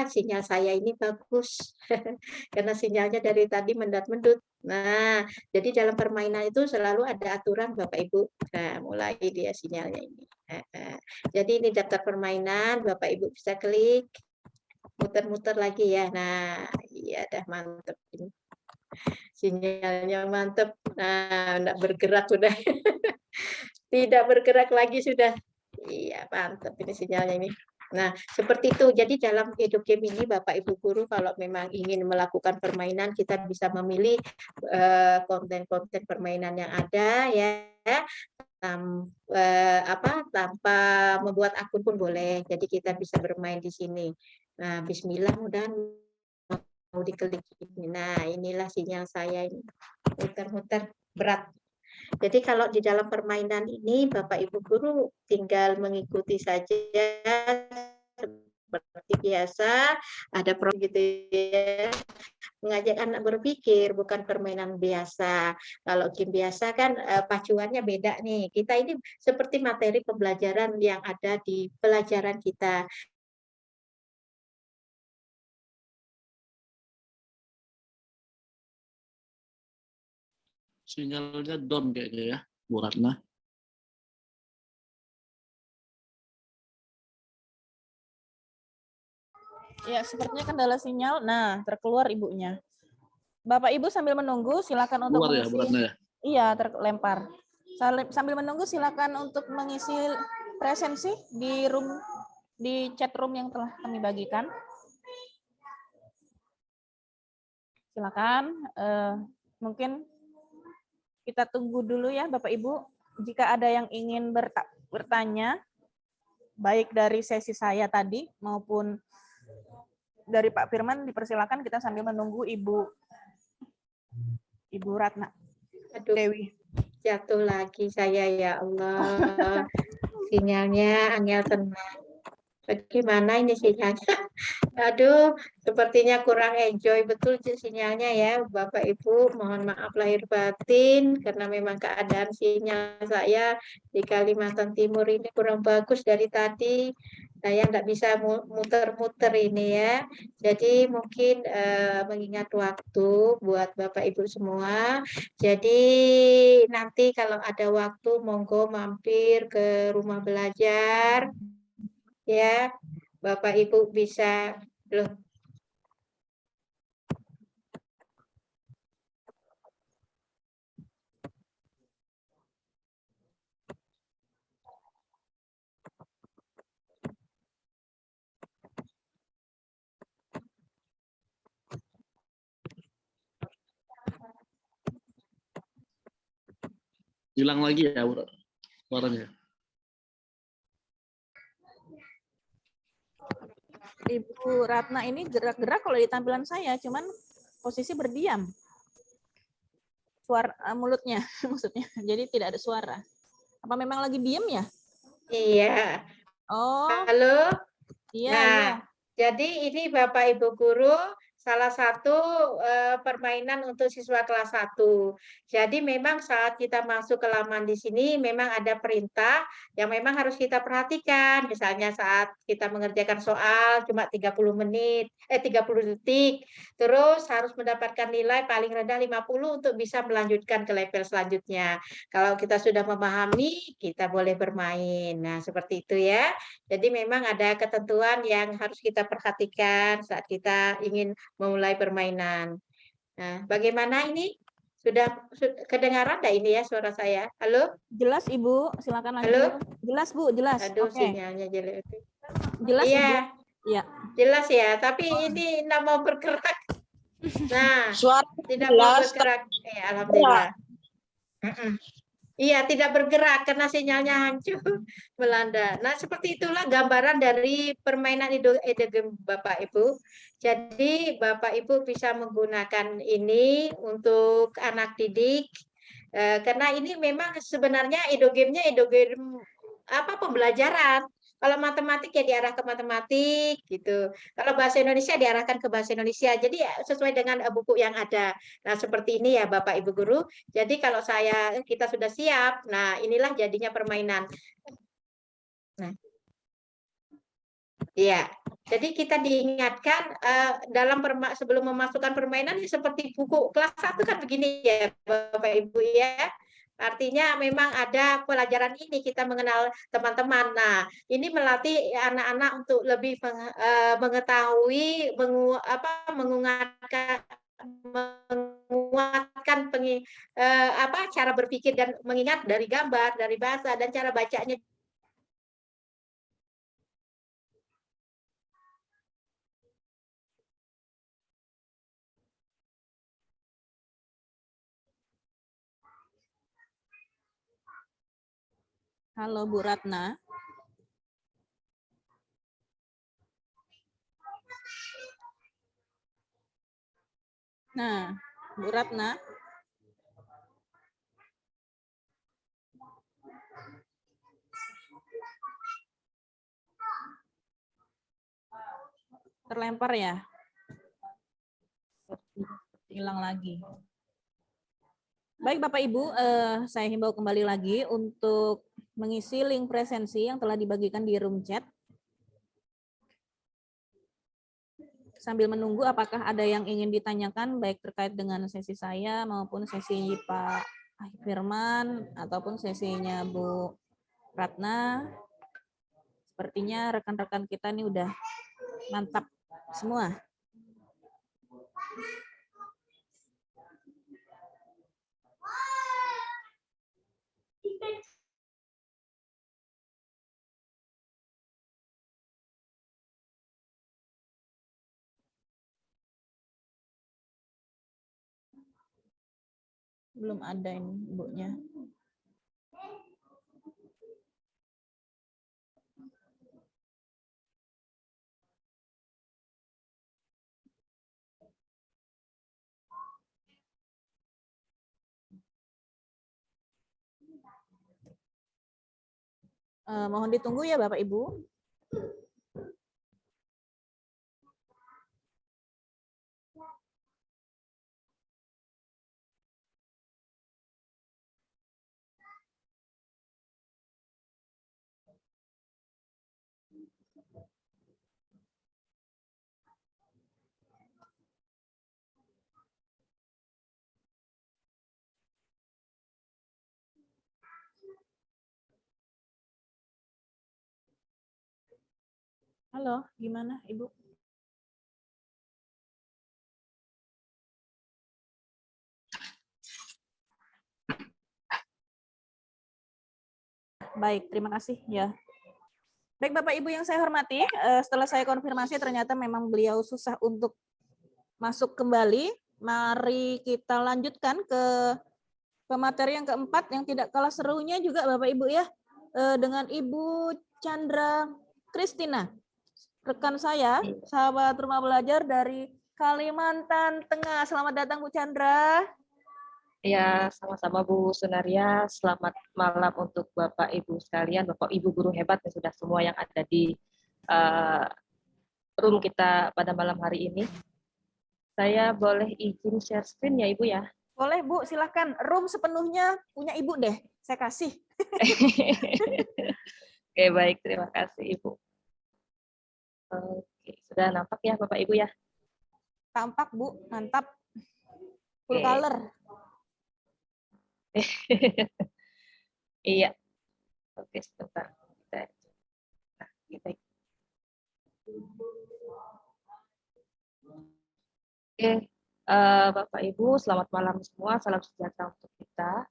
sinyal saya ini bagus karena sinyalnya dari tadi mendat-mendut. Nah, jadi dalam permainan itu selalu ada aturan Bapak Ibu. Nah, mulai dia sinyalnya ini. Jadi ini daftar permainan, Bapak Ibu bisa klik, muter-muter lagi ya. Nah, iya dah mantep ini. Sinyalnya mantep. Nah, enggak bergerak sudah. Tidak bergerak lagi sudah. Iya, mantep ini sinyalnya ini. Nah, seperti itu. Jadi dalam edugame ini Bapak Ibu guru kalau memang ingin melakukan permainan, kita bisa memilih konten-konten permainan yang ada ya. Tanpa membuat akun pun boleh. Jadi kita bisa bermain di sini. Nah, bismillah, mudah mau diklik ini. Nah, inilah sinyal saya ini. Muter-muter berat. Jadi kalau di dalam permainan ini Bapak Ibu guru tinggal mengikuti saja seperti biasa, ada gitu ya. Mengajak anak berpikir, bukan permainan biasa. Kalau game biasa kan pacuannya beda nih. Kita ini seperti materi pembelajaran yang ada di pelajaran kita. Sinyalnya down kayaknya ya, Bu Ratna. Ya, sepertinya kendala sinyal. Nah, terkeluar ibunya. Bapak Ibu sambil menunggu silakan untuk Keluar ya, mengisi. Bu Ratna ya? Iya, terlempar. Sambil menunggu silakan untuk mengisi presensi di chat room yang telah kami bagikan. silakan. Mungkin kita tunggu dulu ya Bapak Ibu. Jika ada yang ingin bertanya, baik dari sesi saya tadi maupun dari Pak Firman, dipersilakan kita sambil menunggu Ibu Ratna Aduh, Dewi. jatuh lagi saya, ya Allah. Sinyalnya angel tenang. Bagaimana ini sinyalnya? Aduh, sepertinya kurang enjoy betul sinyalnya ya, Bapak Ibu. Mohon maaf lahir batin karena memang keadaan sinyal saya di Kalimantan Timur ini kurang bagus dari tadi. Saya nggak bisa muter-muter ini ya. Jadi mungkin mengingat waktu buat Bapak Ibu semua. Jadi nanti kalau ada waktu monggo mampir ke rumah belajar ya. Bapak Ibu bisa loh. Hilang lagi ya suaranya. Ibu Ratna ini gerak-gerak kalau di tampilan saya, cuman posisi berdiam. Suara mulutnya maksudnya. Jadi tidak ada suara. Apa memang lagi diem ya? Iya. Oh, Halo. iya, Nah, iya. jadi ini Bapak Ibu guru salah satu permainan untuk siswa kelas 1. Jadi memang saat kita masuk ke laman di sini memang ada perintah yang memang harus kita perhatikan. Misalnya saat kita mengerjakan soal cuma 30 detik. Terus harus mendapatkan nilai paling rendah 50 untuk bisa melanjutkan ke level selanjutnya. Kalau kita sudah memahami, kita boleh bermain. Nah, seperti itu ya. Jadi memang ada ketentuan yang harus kita perhatikan saat kita ingin memulai permainan. Nah, bagaimana ini? Sudah kedengaran enggak ini ya suara saya? Halo? Jelas Ibu, silakan Halo? lanjut. Jelas Bu, jelas. Aduh, Oke. sinyalnya jelek. Jelas Iya, Ibu. Iya. jelas ya, tapi ini tidak mau bergerak. Nah, Suara tidak mau jelas, bergerak. Alhamdulillah. Iya, tidak bergerak karena sinyalnya hancur melanda. Nah, seperti itulah gambaran dari permainan idegem Bapak Ibu. Jadi, Bapak Ibu bisa menggunakan ini untuk anak didik. Karena ini memang sebenarnya idegem apa pembelajaran. Kalau matematik ya diarah ke matematik gitu. Kalau bahasa Indonesia diarahkan ke bahasa Indonesia. Jadi ya, sesuai dengan buku yang ada. Nah, seperti ini ya Bapak Ibu guru. Jadi kalau kita sudah siap, nah inilah jadinya permainan. Nah, iya. Jadi kita diingatkan sebelum memasukkan permainan seperti buku kelas 1 kan begini ya Bapak Ibu ya. Artinya memang ada pelajaran ini kita mengenal teman-teman. Nah, ini melatih anak-anak untuk lebih mengetahui, menguatkan cara berpikir dan mengingat dari gambar, dari bahasa dan cara bacanya. Halo Bu Ratna. Nah, Bu Ratna. Terlempar ya? Hilang lagi. Baik Bapak Ibu, saya himbau kembali lagi untuk mengisi link presensi yang telah dibagikan di room chat. Sambil menunggu apakah ada yang ingin ditanyakan baik terkait dengan sesi saya maupun sesi Pak Firman ataupun sesinya Bu Ratna. Sepertinya rekan-rekan kita ini udah mantap semua. Belum ada ini ibunya. Mohon ditunggu ya Bapak Ibu. Halo, gimana Ibu? Baik, terima kasih ya. Baik Bapak Ibu yang saya hormati, setelah saya konfirmasi ternyata memang beliau susah untuk masuk kembali. Mari kita lanjutkan ke materi yang keempat yang tidak kalah serunya juga Bapak Ibu ya, dengan Ibu Chandra Kristina, rekan saya, sahabat rumah belajar dari Kalimantan Tengah. Selamat datang Bu Chandra. Ya, sama-sama Bu Sunaria. Selamat malam untuk Bapak Ibu sekalian, Bapak Ibu guru hebat dan sudah semua yang ada di room kita pada malam hari ini. Saya boleh izin share screen ya Ibu ya? Boleh Bu, silahkan. Room sepenuhnya punya Ibu deh, saya kasih. Oke, baik. Terima kasih Ibu. Oke, sudah nampak ya Bapak Ibu ya? Tampak Bu, mantap. Full Oke. color. Iya. Oke, sebentar. Kita. Oke, Bapak Ibu, selamat malam semua. Salam sejahtera untuk kita.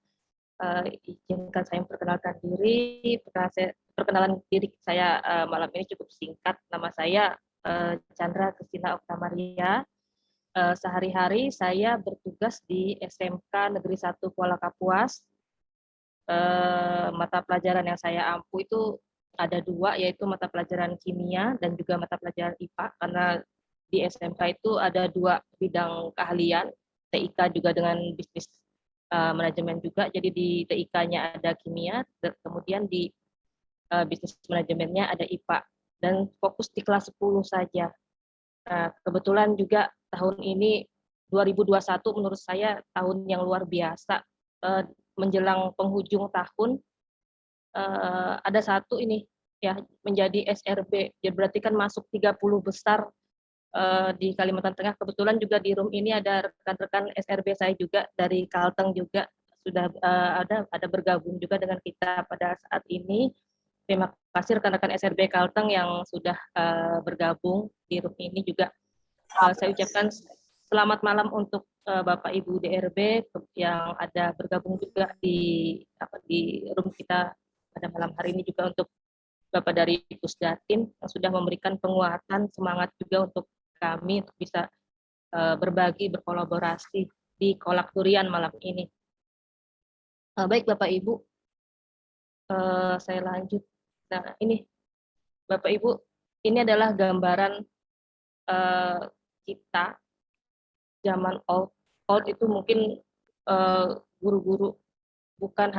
Izinkan saya memperkenalkan diri. Perkenalan diri saya malam ini cukup singkat. Nama saya Chandra Kristina Oktamaria. Sehari-hari saya bertugas di SMK Negeri 1 Kuala Kapuas. Mata pelajaran yang saya ampu itu ada 2, yaitu mata pelajaran kimia dan juga mata pelajaran IPA, karena di SMK itu ada 2 bidang keahlian, TIK juga dengan bisnis manajemen juga. Jadi di TIK-nya ada kimia, kemudian di bisnis manajemennya ada IPA, dan fokus di kelas 10 saja. Kebetulan juga tahun ini 2021 menurut saya tahun yang luar biasa. Menjelang penghujung tahun ada satu ini ya menjadi SRB. Jadi berarti kan masuk 30 besar di Kalimantan Tengah. Kebetulan juga di room ini ada rekan-rekan SRB saya juga dari Kalteng juga sudah ada bergabung juga dengan kita pada saat ini. Terima kasih rekan-rekan SRB Kalteng yang sudah bergabung di room ini juga. Saya ucapkan selamat malam untuk Bapak Ibu DRB yang ada bergabung juga di room kita pada malam hari ini, juga untuk Bapak dari Pusdatin yang sudah memberikan penguatan semangat juga untuk kami untuk bisa berbagi, berkolaborasi di Kolak Durian malam ini. Baik Bapak Ibu, saya lanjut. Nah ini Bapak Ibu, ini adalah gambaran kita zaman old itu mungkin guru-guru bukan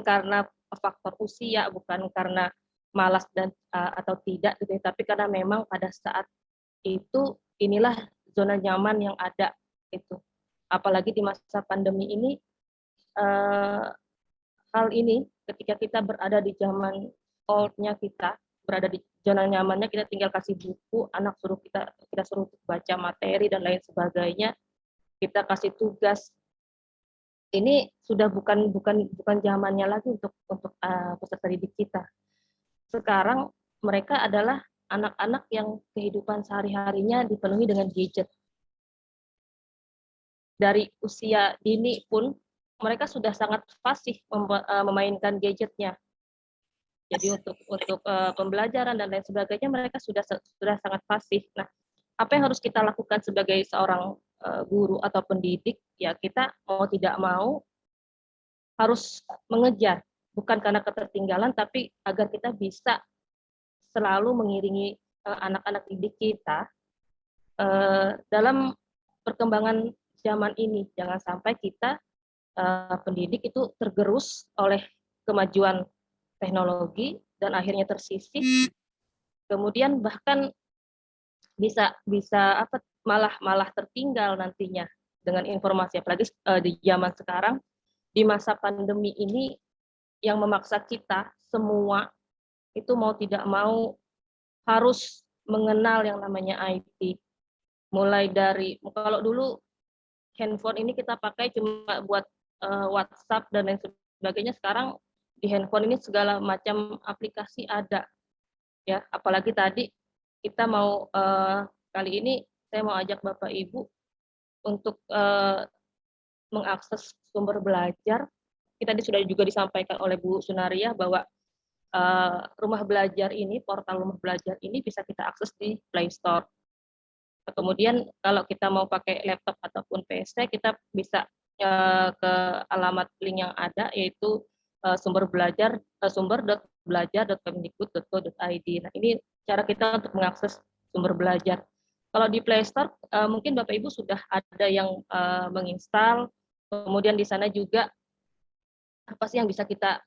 karena faktor usia, bukan karena malas dan atau tidak gitu, tapi karena memang pada saat itu inilah zona nyaman yang ada itu. Apalagi di masa pandemi ini, hal ini ketika kita berada di zaman old-nya, kita berada di zona nyamannya, kita tinggal kasih buku, anak kita suruh baca materi dan lain sebagainya, kita kasih tugas. Ini sudah bukan zamannya lagi untuk peserta didik kita. Sekarang mereka adalah anak-anak yang kehidupan sehari-harinya dipenuhi dengan gadget. Dari usia dini pun mereka sudah sangat fasih memainkan gadgetnya. Jadi untuk pembelajaran dan lain sebagainya mereka sudah sangat fasih. Nah, apa yang harus kita lakukan sebagai seorang guru atau pendidik, ya kita mau tidak mau harus mengejar, bukan karena ketertinggalan, tapi agar kita bisa selalu mengiringi anak-anak didik kita dalam perkembangan zaman ini. Jangan sampai kita pendidik itu tergerus oleh kemajuan teknologi dan akhirnya tersisih, kemudian bahkan bisa bisa apa malah tertinggal nantinya dengan informasi, apalagi di zaman sekarang di masa pandemi ini yang memaksa kita semua itu mau tidak mau harus mengenal yang namanya IT. Mulai dari, kalau dulu handphone ini kita pakai cuma buat WhatsApp dan lain sebagainya, sekarang di handphone ini segala macam aplikasi ada. Ya, apalagi tadi kita mau kali ini saya mau ajak Bapak Ibu untuk mengakses sumber belajar. Kita sudah juga disampaikan oleh Bu Sunaria bahwa rumah belajar ini, portal rumah belajar ini bisa kita akses di Play Store. Kemudian kalau kita mau pakai laptop ataupun PC, kita bisa ke alamat link yang ada, yaitu sumber.belajar.kemdikbud.go.id. Nah, ini cara kita untuk mengakses sumber belajar. Kalau di Play Store, mungkin Bapak Ibu sudah ada yang menginstal, kemudian di sana juga apa sih yang bisa kita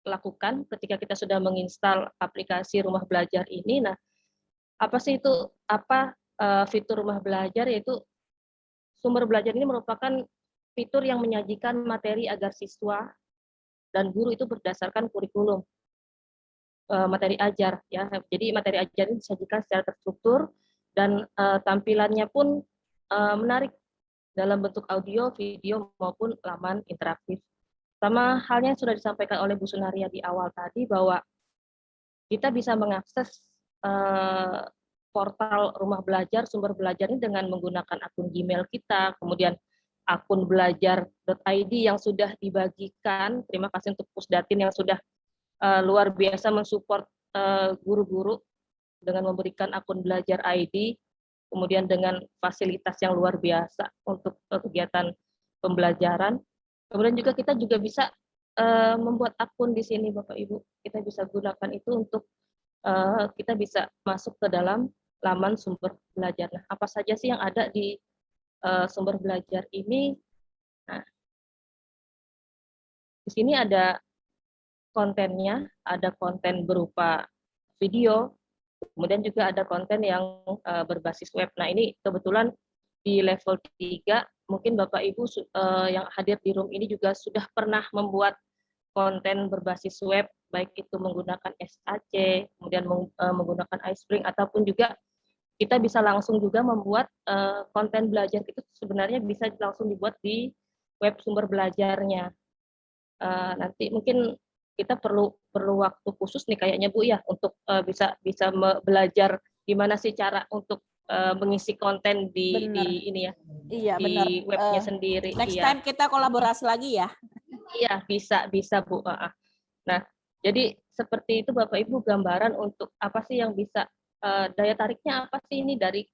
lakukan ketika kita sudah menginstal aplikasi rumah belajar ini. Nah, apa sih itu, fitur rumah belajar, yaitu sumber belajar ini merupakan fitur yang menyajikan materi agar siswa dan guru itu berdasarkan kurikulum materi ajar, ya. Jadi materi ajar ini disajikan secara terstruktur dan tampilannya pun menarik dalam bentuk audio, video maupun laman interaktif. Sama halnya yang sudah disampaikan oleh Bu Sunaria di awal tadi, bahwa kita bisa mengakses portal rumah belajar, sumber belajar ini dengan menggunakan akun Gmail kita, kemudian akun belajar.id yang sudah dibagikan. Terima kasih untuk Pusdatin yang sudah luar biasa mensupport guru-guru dengan memberikan akun belajar ID, kemudian dengan fasilitas yang luar biasa untuk kegiatan pembelajaran. Kemudian juga kita juga bisa membuat akun di sini, Bapak Ibu. Kita bisa gunakan itu untuk kita bisa masuk ke dalam laman sumber belajar. Nah, apa saja sih yang ada di sumber belajar ini? Nah, di sini ada kontennya, ada konten berupa video, kemudian juga ada konten yang berbasis web. Nah, ini kebetulan di level 3, mungkin Bapak Ibu yang hadir di room ini juga sudah pernah membuat konten berbasis web, baik itu menggunakan SAC, kemudian menggunakan iSpring, ataupun juga kita bisa langsung juga membuat konten belajar itu sebenarnya bisa langsung dibuat di web sumber belajarnya. Nanti mungkin kita perlu waktu khusus nih kayaknya Bu ya, untuk bisa belajar gimana sih cara untuk mengisi konten di ini ya. Iya, di benar. webnya sendiri. Next iya. time kita kolaborasi lagi ya. Iya, bisa Bu. Nah, jadi seperti itu Bapak Ibu gambaran untuk apa sih yang bisa daya tariknya apa sih ini dari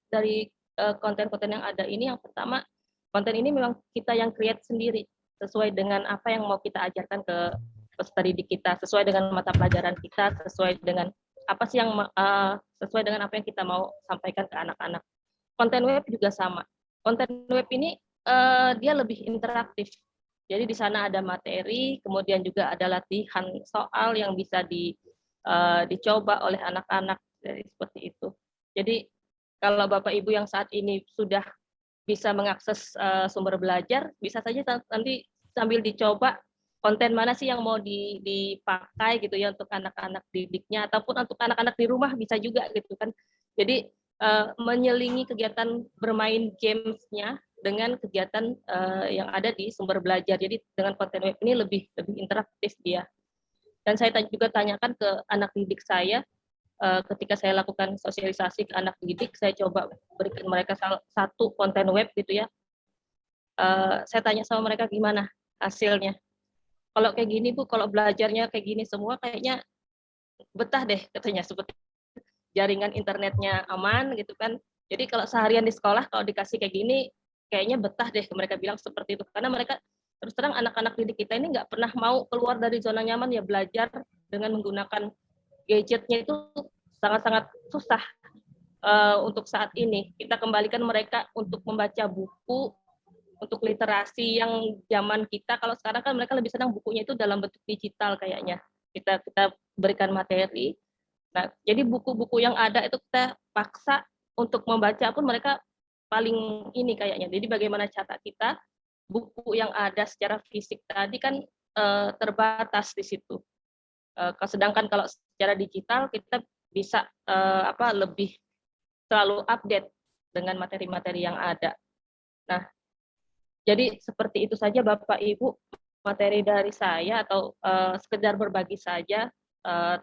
konten-konten yang ada ini. Yang pertama, konten ini memang kita yang create sendiri sesuai dengan apa yang mau kita ajarkan ke peserta didik kita, sesuai dengan mata pelajaran kita, sesuai dengan apa sih yang sesuai dengan apa yang kita mau sampaikan ke anak-anak. Konten web juga sama. Konten web ini dia lebih interaktif. Jadi di sana ada materi, kemudian juga ada latihan soal yang bisa dicoba oleh anak-anak, seperti itu. Jadi kalau Bapak Ibu yang saat ini sudah bisa mengakses sumber belajar, bisa saja nanti sambil dicoba konten mana sih yang mau dipakai gitu ya untuk anak-anak didiknya, ataupun untuk anak-anak di rumah bisa juga gitu kan. Jadi menyelingi kegiatan bermain games-nya dengan kegiatan yang ada di sumber belajar. Jadi dengan konten web ini lebih interaktif dia. Dan saya juga tanyakan ke anak didik saya, ketika saya lakukan sosialisasi ke anak didik, saya coba berikan mereka satu konten web gitu ya. Saya tanya sama mereka gimana hasilnya. Kalau kayak gini Bu, kalau belajarnya kayak gini semua kayaknya betah deh katanya, seperti jaringan internetnya aman gitu kan, Jadi kalau seharian di sekolah kalau dikasih kayak gini, kayaknya betah deh mereka bilang seperti itu. Karena mereka terus terang anak-anak didik kita ini nggak pernah mau keluar dari zona nyaman ya belajar dengan menggunakan gadgetnya itu sangat-sangat susah untuk saat ini. Kita kembalikan mereka untuk membaca buku, untuk literasi yang zaman kita. Kalau sekarang kan mereka lebih senang bukunya itu dalam bentuk digital kayaknya. Kita berikan materi. Nah, jadi buku-buku yang ada itu kita paksa untuk membaca pun mereka paling ini kayaknya. Jadi bagaimana cara kita buku yang ada secara fisik tadi kan terbatas di situ. Sedangkan kalau secara digital kita bisa lebih selalu update dengan materi-materi yang ada. Nah, jadi seperti itu saja Bapak Ibu materi dari saya atau sekedar berbagi saja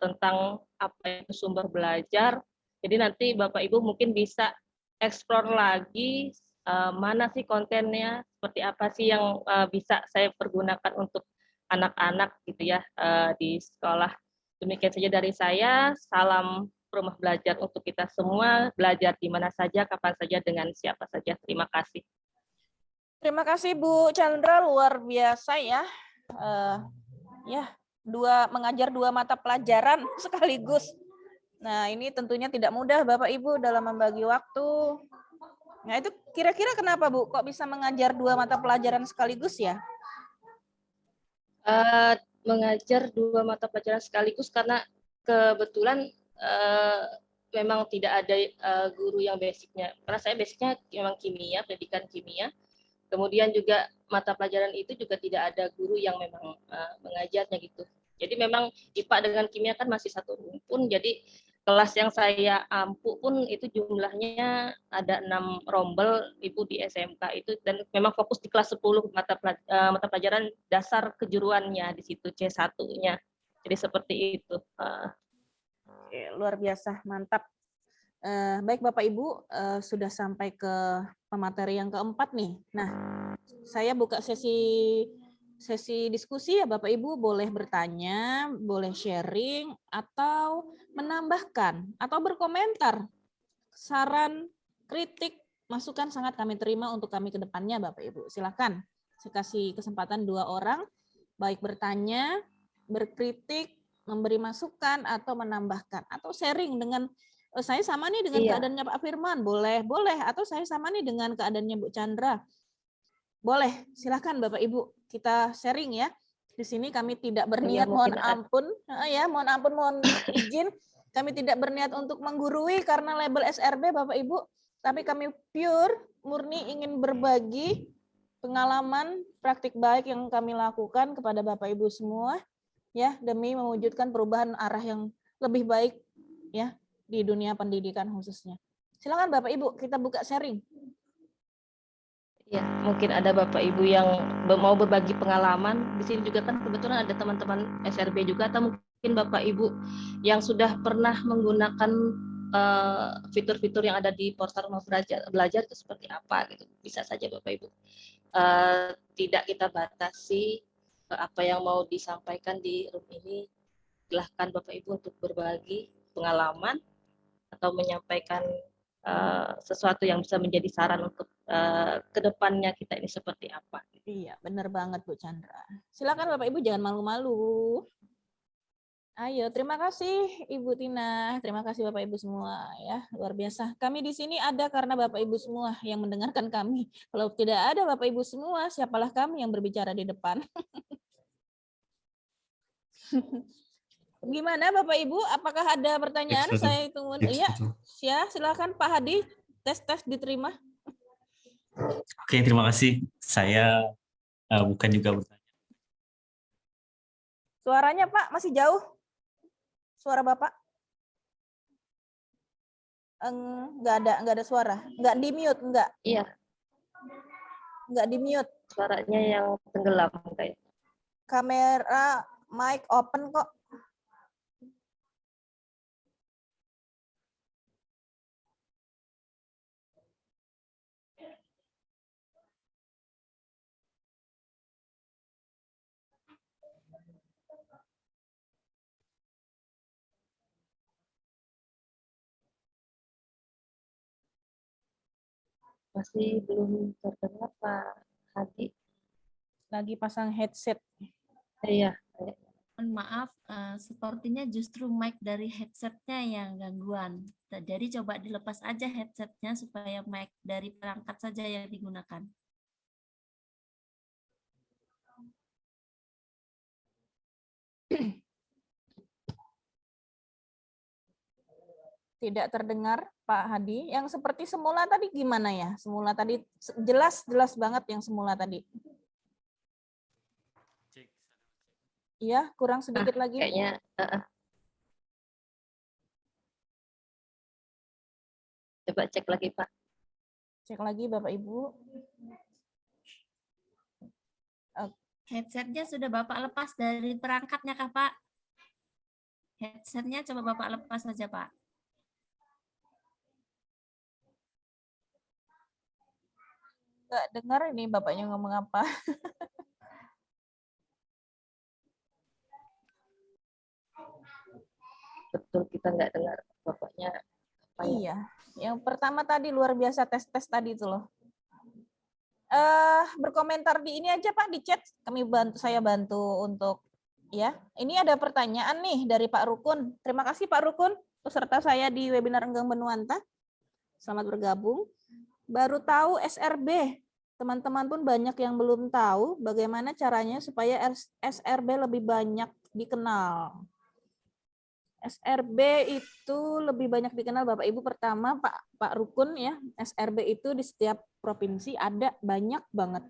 tentang apa itu sumber belajar. Jadi nanti Bapak Ibu mungkin bisa explore lagi mana sih kontennya, seperti apa sih yang bisa saya pergunakan untuk anak-anak gitu ya di sekolah. Demikian saja dari saya. Salam rumah belajar untuk kita semua, belajar di mana saja, kapan saja, dengan siapa saja. Terima kasih. Terima kasih Bu Chandra, luar biasa ya. Mengajar dua mata pelajaran sekaligus. Nah, ini tentunya tidak mudah Bapak Ibu dalam membagi waktu. Nah, itu kira-kira kenapa Bu kok bisa mengajar dua mata pelajaran sekaligus ya? Mengajar dua mata pelajaran sekaligus karena kebetulan memang tidak ada guru yang basicnya. Karena saya basicnya memang kimia, pendidikan kimia. Kemudian juga mata pelajaran itu juga tidak ada guru yang memang mengajarnya gitu. Jadi memang IPA dengan kimia kan masih satu rumpun. Jadi kelas yang saya ampu pun itu jumlahnya ada 6 rombel Ibu di SMK itu, dan memang fokus di kelas 10 mata pelajaran dasar kejuruannya di situ C1-nya. Jadi seperti itu. Oke, luar biasa, mantap. Baik Bapak Ibu, sudah sampai ke pemateri yang keempat nih. Nah, saya buka sesi diskusi ya Bapak Ibu, boleh bertanya, boleh sharing, atau menambahkan, atau berkomentar. Saran, kritik, masukan sangat kami terima untuk kami ke depannya Bapak Ibu. Silakan, saya kasih kesempatan 2 orang, baik bertanya, berkritik, memberi masukan, atau menambahkan, atau sharing dengan saya sama nih dengan keadaannya Pak Firman, boleh, atau saya sama nih dengan keadaannya Bu Chandra. Boleh, silakan Bapak Ibu, kita sharing ya. Di sini kami tidak berniat, mohon ampun, mohon izin, kami tidak berniat untuk menggurui karena label SRB Bapak Ibu, tapi kami pure, murni ingin berbagi pengalaman praktik baik yang kami lakukan kepada Bapak Ibu semua, ya, demi mewujudkan perubahan arah yang lebih baik, ya, di dunia pendidikan khususnya. Silakan Bapak Ibu, kita buka sharing. Ya, mungkin ada Bapak Ibu yang mau berbagi pengalaman. Di sini juga kan kebetulan ada teman-teman SRB juga, atau mungkin Bapak Ibu yang sudah pernah menggunakan fitur-fitur yang ada di portal Rumah Belajar itu seperti apa gitu. Bisa saja Bapak Ibu. Tidak kita batasi apa yang mau disampaikan di room ini. Silahkan Bapak Ibu untuk berbagi pengalaman atau menyampaikan sesuatu yang bisa menjadi saran untuk kedepannya kita ini seperti apa. Iya, benar banget Bu Chandra. Silakan Bapak Ibu, jangan malu-malu. Ayo, terima kasih Ibu Tina, terima kasih Bapak Ibu semua ya, luar biasa. Kami di sini ada karena Bapak Ibu semua yang mendengarkan kami. Kalau tidak ada Bapak Ibu semua, siapalah kami yang berbicara di depan. Gimana Bapak Ibu? Apakah ada pertanyaan? Saya tunggu. Iya, ya, silakan Pak Hadi. Tes diterima. Oke, terima kasih. Saya bukan juga bertanya. Suaranya Pak masih jauh. Suara Bapak? Enggak ada suara. Enggak di mute, enggak? Iya. Enggak di mute. Suaranya yang tenggelam kayak. Kamera mic open kok. Masih belum terdengar Pak Hadi. Lagi pasang headset. Iya. Mohon maaf, sepertinya justru mic dari headsetnya yang gangguan. Jadi coba dilepas aja headsetnya supaya mic dari perangkat saja yang digunakan. Tidak terdengar Pak Hadi. Yang seperti semula tadi gimana ya? Semula tadi jelas banget yang semula tadi. Iya, kurang sedikit lagi. Kayaknya coba cek lagi Pak. Cek lagi Bapak Ibu. Headsetnya sudah Bapak lepas dari perangkatnya kah Pak? Headsetnya coba Bapak lepas saja Pak. Nggak dengar ini Bapaknya ngomong apa. Betul kita nggak dengar Bapaknya. Apa ya? Iya, yang pertama tadi luar biasa tes tadi itu loh. Berkomentar di ini aja Pak, di chat. Saya bantu untuk ya. Ini ada pertanyaan nih dari Pak Rukun. Terima kasih Pak Rukun peserta saya di webinar Enggang Benuanta. Selamat bergabung. Baru tahu SRB. Teman-teman pun banyak yang belum tahu bagaimana caranya supaya SRB lebih banyak dikenal. SRB itu lebih banyak dikenal Bapak Ibu. Pertama Pak Rukun ya, SRB itu di setiap provinsi ada banyak banget.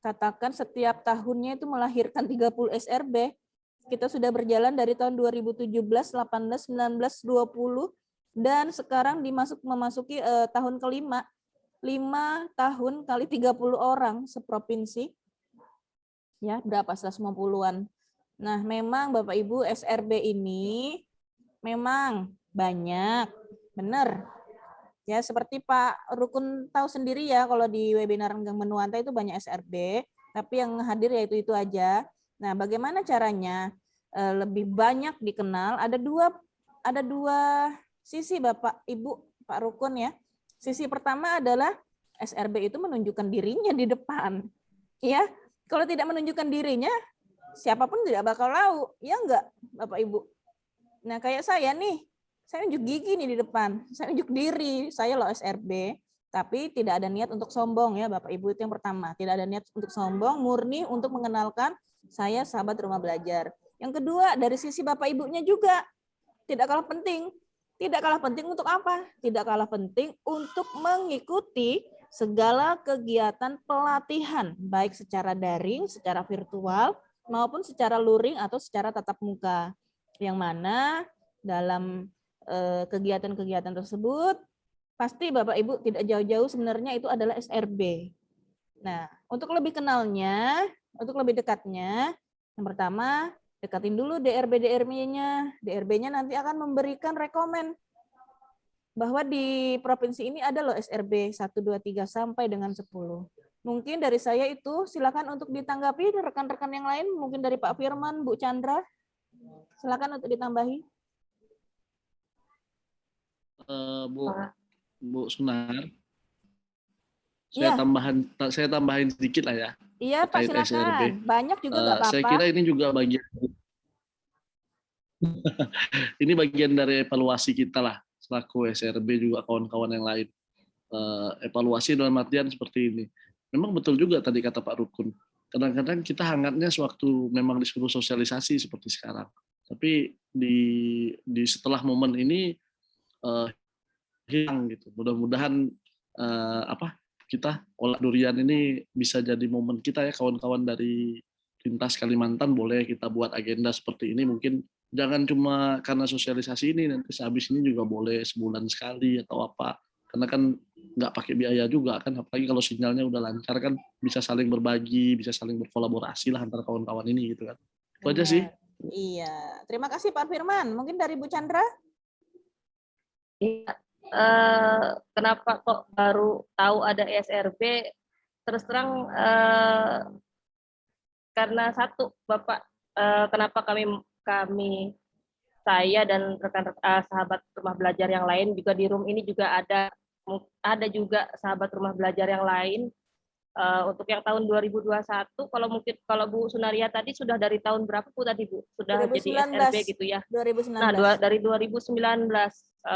Katakan setiap tahunnya itu melahirkan 30 SRB. Kita sudah berjalan dari tahun 2017, 18, 19, 20 dan sekarang memasuki tahun kelima. 5 tahun kali 30 orang seprovinsi. Ya, berapa? 150-an. Nah, memang Bapak Ibu SRB ini memang banyak, benar. Ya, seperti Pak Rukun tahu sendiri ya, kalau di webinar Enggang Benuanta itu banyak SRB, tapi yang hadir ya itu aja. Nah, bagaimana caranya lebih banyak dikenal? Ada dua sisi Bapak Ibu Pak Rukun ya. Sisi pertama adalah SRB itu menunjukkan dirinya di depan. Ya, kalau tidak menunjukkan dirinya, siapapun tidak bakal tahu, ya enggak Bapak Ibu. Nah, kayak saya nih, saya unjuk gigi nih di depan, saya unjuk diri, saya loh SRB, tapi tidak ada niat untuk sombong ya Bapak Ibu, itu yang pertama. Tidak ada niat untuk sombong, murni untuk mengenalkan saya sahabat rumah belajar. Yang kedua, dari sisi Bapak Ibunya juga, tidak kalah penting. Tidak kalah penting untuk apa? Tidak kalah penting untuk mengikuti segala kegiatan pelatihan, baik secara daring, secara virtual, maupun secara luring atau secara tatap muka. Yang mana dalam kegiatan-kegiatan tersebut, pasti Bapak Ibu tidak jauh-jauh sebenarnya itu adalah SRB. Nah, untuk lebih kenalnya, untuk lebih dekatnya, yang pertama, dekatin dulu DRB-nya. DRB-nya nanti akan memberikan rekomen bahwa di provinsi ini ada loh SRB 1, 2, 3 sampai dengan 10. Mungkin dari saya itu silakan untuk ditanggapi rekan-rekan yang lain, mungkin dari Pak Firman, Bu Chandra. Silakan untuk ditambahi. Bu Sunar. Iya. Saya tambahin sedikit lah ya. Iya Pak, terkait silakan. SRB. Banyak juga nggak apa-apa. Saya kira ini juga bagian ini bagian dari evaluasi kita lah selaku SRB juga kawan-kawan yang lain. Evaluasi dalam artian seperti ini. Memang betul juga tadi kata Pak Rukun. Kadang-kadang kita hangatnya sewaktu memang disuruh sosialisasi seperti sekarang. Tapi di setelah momen ini hilang gitu. Mudah-mudahan kita olah durian ini bisa jadi momen kita ya kawan-kawan dari lintas Kalimantan, boleh kita buat agenda seperti ini, mungkin jangan cuma karena sosialisasi ini, nanti sehabis ini juga boleh sebulan sekali atau apa, karena kan nggak pakai biaya juga kan, apalagi kalau sinyalnya udah lancar kan, bisa saling berbagi, bisa saling berkolaborasi lah antara kawan-kawan ini gitu kan. Itu aja sih. Iya, terima kasih Pak Firman. Mungkin dari Bu Chandra? Iya. Kenapa kok baru tahu ada SRB? Terus terang karena satu Bapak, kenapa saya dan rekan sahabat rumah belajar yang lain juga di room ini juga ada ada juga sahabat rumah belajar yang lain. Untuk yang tahun 2021, kalau Bu Sunaria tadi sudah dari tahun berapa Bu tadi Bu? Sudah 2019, jadi SRB gitu ya? 2019. Nah, dari 2019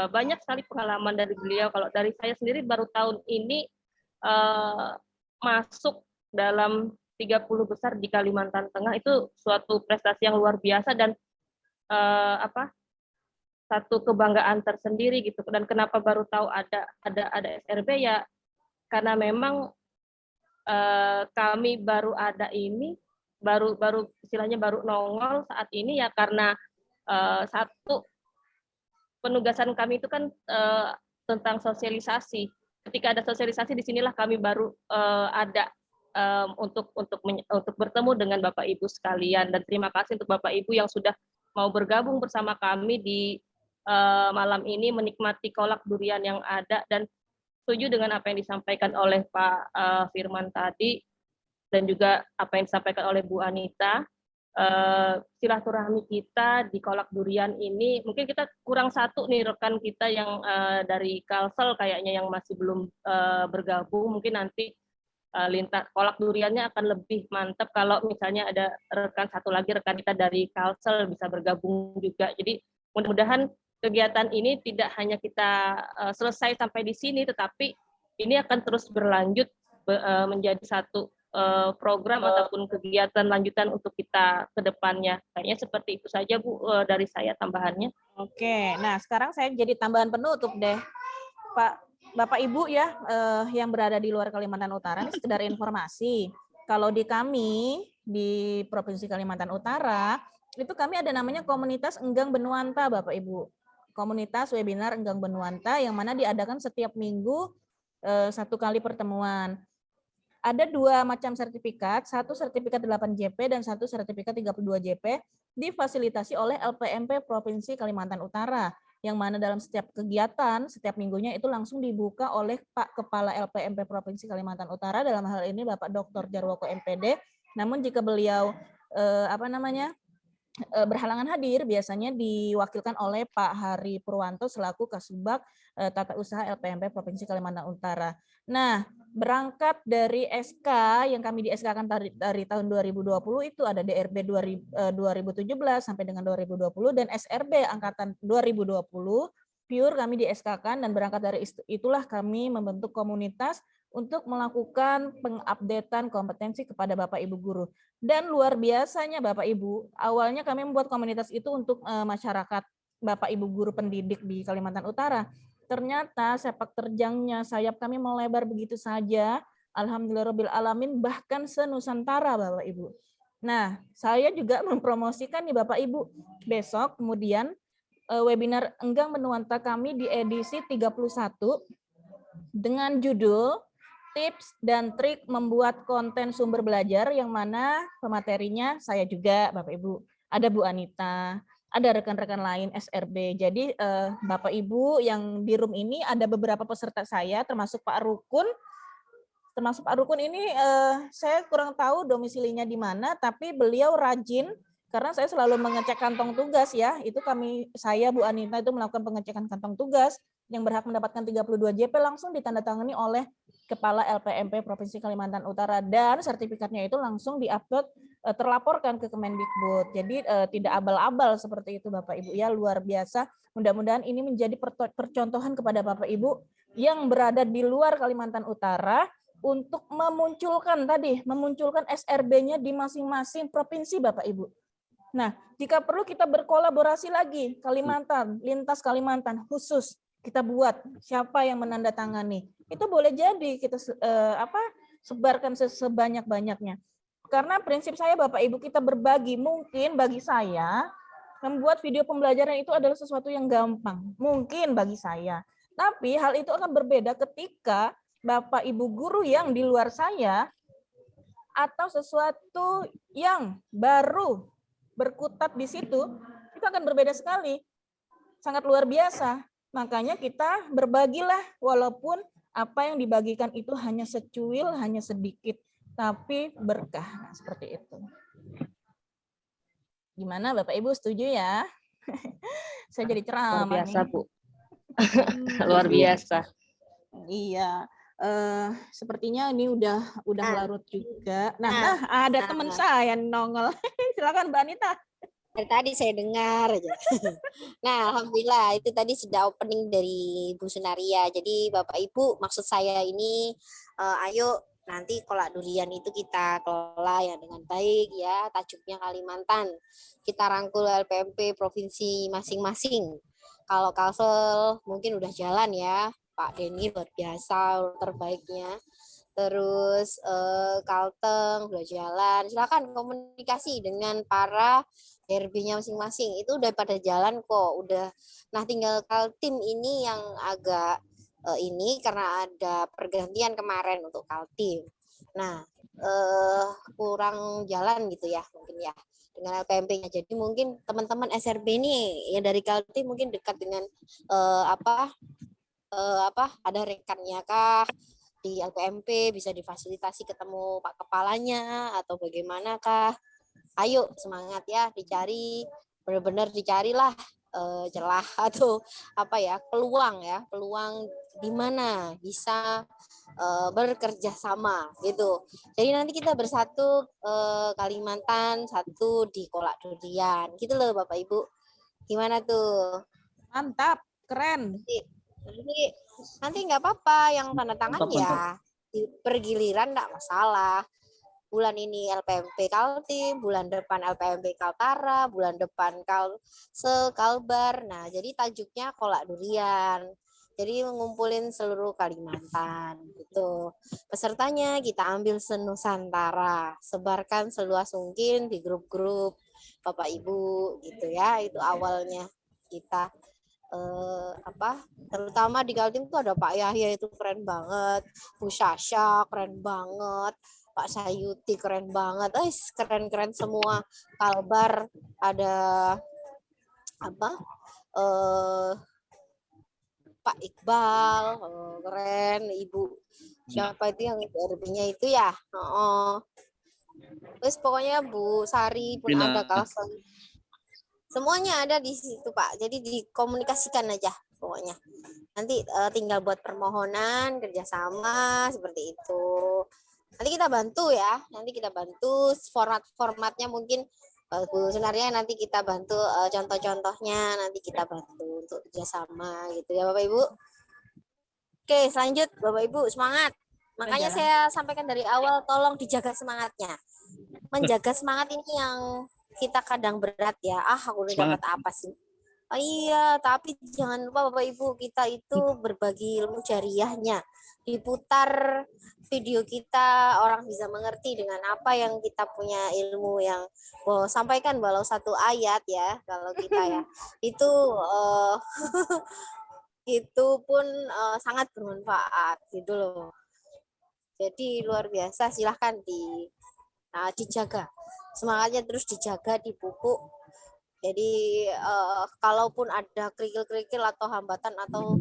banyak sekali pengalaman dari beliau. Kalau dari saya sendiri baru tahun ini masuk dalam 30 besar di Kalimantan Tengah, itu suatu prestasi yang luar biasa dan satu kebanggaan tersendiri gitu. Dan kenapa baru tahu ada SRB ya? Karena memang kami baru ada ini, baru istilahnya baru nongol saat ini ya, karena satu penugasan kami itu kan tentang sosialisasi. Ketika ada sosialisasi, disinilah kami baru ada untuk bertemu dengan Bapak Ibu sekalian. Dan terima kasih untuk Bapak Ibu yang sudah mau bergabung bersama kami di malam ini, menikmati kolak durian yang ada, dan setuju dengan apa yang disampaikan oleh Pak Firman tadi, dan juga apa yang disampaikan oleh Bu Anita. Silaturahmi kita di kolak durian ini, mungkin kita kurang satu nih rekan kita yang dari Kalsel kayaknya yang masih belum bergabung. Mungkin nanti lintas kolak duriannya akan lebih mantap kalau misalnya ada rekan satu lagi, rekan kita dari Kalsel bisa bergabung juga. Jadi mudah-mudahan kegiatan ini tidak hanya kita selesai sampai di sini, tetapi ini akan terus berlanjut menjadi satu program ataupun kegiatan lanjutan untuk kita ke depannya. Kayaknya seperti itu saja Bu dari saya tambahannya. Oke, nah sekarang saya jadi tambahan penutup deh. Bapak Ibu ya yang berada di luar Kalimantan Utara, ini sekedar informasi. Kalau di kami di Provinsi Kalimantan Utara, itu kami ada namanya Komunitas Enggang Benuanta Bapak Ibu. Komunitas webinar Enggang Benuanta yang mana diadakan setiap minggu 1 kali pertemuan. Ada 2 macam sertifikat, satu sertifikat 8 JP dan satu sertifikat 32 JP difasilitasi oleh LPMP Provinsi Kalimantan Utara, yang mana dalam setiap kegiatan, setiap minggunya itu langsung dibuka oleh Pak Kepala LPMP Provinsi Kalimantan Utara, dalam hal ini Bapak Dr. Jarwoko MPD. Namun jika beliau berhalangan hadir, biasanya diwakilkan oleh Pak Hari Purwanto selaku Kasubag Tata Usaha LPMP Provinsi Kalimantan Utara. Nah, berangkat dari SK yang kami di SK-kan dari tahun 2020 itu ada DRB 2017 sampai dengan 2020 dan SRB angkatan 2020 pure kami di SK-kan, dan berangkat dari itulah kami membentuk komunitas untuk melakukan pengupdatean kompetensi kepada Bapak Ibu guru. Dan luar biasanya Bapak Ibu, awalnya kami membuat komunitas itu untuk masyarakat Bapak Ibu guru pendidik di Kalimantan Utara. Ternyata sepak terjangnya sayap kami melebar begitu saja. Alhamdulillahirabbil alamin, bahkan se-Nusantara Bapak Ibu. Nah, saya juga mempromosikan nih Bapak Ibu. Besok kemudian webinar Enggang Benuanta kami di edisi 31 dengan judul Tips dan Trik Membuat Konten Sumber Belajar, yang mana pematerinya saya juga Bapak Ibu. Ada Bu Anita, ada rekan-rekan lain SRB. Jadi Bapak Ibu yang di room ini ada beberapa peserta saya, termasuk Pak Rukun. Termasuk Pak Rukun ini saya kurang tahu domisilinya di mana, tapi beliau rajin karena saya selalu mengecek kantong tugas ya. Itu saya Bu Anita itu melakukan pengecekan kantong tugas yang berhak mendapatkan 32 JP langsung ditandatangani oleh Kepala LPMP Provinsi Kalimantan Utara, dan sertifikatnya itu langsung diupload terlaporkan ke Kemendikbud. Jadi tidak abal-abal seperti itu Bapak Ibu ya, luar biasa. Mudah-mudahan ini menjadi percontohan kepada Bapak Ibu yang berada di luar Kalimantan Utara untuk memunculkan SRB-nya di masing-masing provinsi Bapak Ibu. Nah, jika perlu kita berkolaborasi lagi, Kalimantan, lintas Kalimantan khusus kita buat siapa yang menandatangani. Itu boleh jadi kita sebarkan sebanyak-banyaknya. Karena prinsip saya Bapak Ibu, kita berbagi. Mungkin bagi saya membuat video pembelajaran itu adalah sesuatu yang gampang. Mungkin bagi saya. Tapi hal itu akan berbeda ketika Bapak Ibu guru yang di luar saya atau sesuatu yang baru berkutat di situ, itu akan berbeda sekali. Sangat luar biasa. Makanya kita berbagilah, walaupun apa yang dibagikan itu hanya secuil, hanya sedikit, tapi berkah. Nah, seperti itu. Gimana Bapak Ibu, setuju ya? Saya jadi ceramah. Luar biasa nih. Bu. Luar biasa. Iya, sepertinya ini udah Nah, larut juga. Nah, nah, ada teman nah, saya yang nongol. Silakan Mbak Anita. dari tadi saya dengar aja. Nah, alhamdulillah itu tadi sudah opening dari Bu Sunaria. Jadi Bapak Ibu, maksud saya ini ayo nanti kolak durian itu kita kelola ya dengan baik ya. Tajuknya Kalimantan. Kita rangkul LPMP provinsi masing-masing. Kalau Kalsel mungkin udah jalan ya. Pak Denny luar biasa terbaiknya. Terus Kalteng udah jalan. Silakan komunikasi dengan para DRB-nya masing-masing. Itu udah pada jalan kok, udah. Nah, tinggal Kaltim ini yang agak ini karena ada pergantian kemarin untuk Kaltim. Nah, kurang jalan gitu ya mungkin ya dengan LPMP-nya. Jadi mungkin teman-teman SRB ini ya dari Kaltim mungkin dekat dengan ada rekannya kah di LPMP, bisa difasilitasi ketemu Pak Kepalanya atau bagaimana kah? Ayo semangat ya, dicari, benar-benar dicarilah celah atau peluang di mana bisa bekerja sama gitu. Jadi nanti kita bersatu Kalimantan, satu di Kolak Durian gitu loh Bapak Ibu. Gimana tuh? Mantap, keren. Jadi nanti nggak apa-apa yang tanda tangan ya pergiliran nggak masalah. Bulan ini LPMP Kaltim, bulan depan LPMP Kaltara, bulan depan Kalbar. Nah, jadi tajuknya kolak durian. Jadi mengumpulin seluruh Kalimantan gitu. Pesertanya kita ambil se-Nusantara, sebarkan seluas mungkin di grup-grup Bapak Ibu gitu ya. Itu awalnya kita terutama di Kaltim tuh ada Pak Yahya itu keren banget, Bu Syasha keren banget, Pak Sayuti keren banget, keren-keren semua. Kalbar ada Pak Iqbal keren, Ibu siapa itu yang RB-nya itu ya, terus pokoknya Bu Sari pun ada, Kalsel semuanya ada di situ Pak. Jadi dikomunikasikan aja pokoknya. Nanti tinggal buat permohonan kerjasama seperti itu. Nanti kita bantu ya. Nanti kita bantu formatnya mungkin Bu Sunaria nanti kita bantu contoh-contohnya. Nanti kita bantu untuk kerjasama gitu ya Bapak Ibu. Oke, selanjut Bapak Ibu semangat. Makanya saya sampaikan dari awal tolong dijaga semangatnya. Menjaga semangat ini yang kita kadang berat ya, aku udah dapat apa sih? Oh iya, tapi jangan lupa Bapak Ibu, kita itu berbagi ilmu jariahnya. Diputar video kita, orang bisa mengerti dengan apa yang kita punya ilmu yang sampaikan walau satu ayat ya, kalau kita ya. Itu itu pun sangat bermanfaat gitu loh. Jadi luar biasa, silahkan dijaga. Semangatnya terus dijaga, dipupuk. Jadi kalaupun ada kerikil-kerikil atau hambatan atau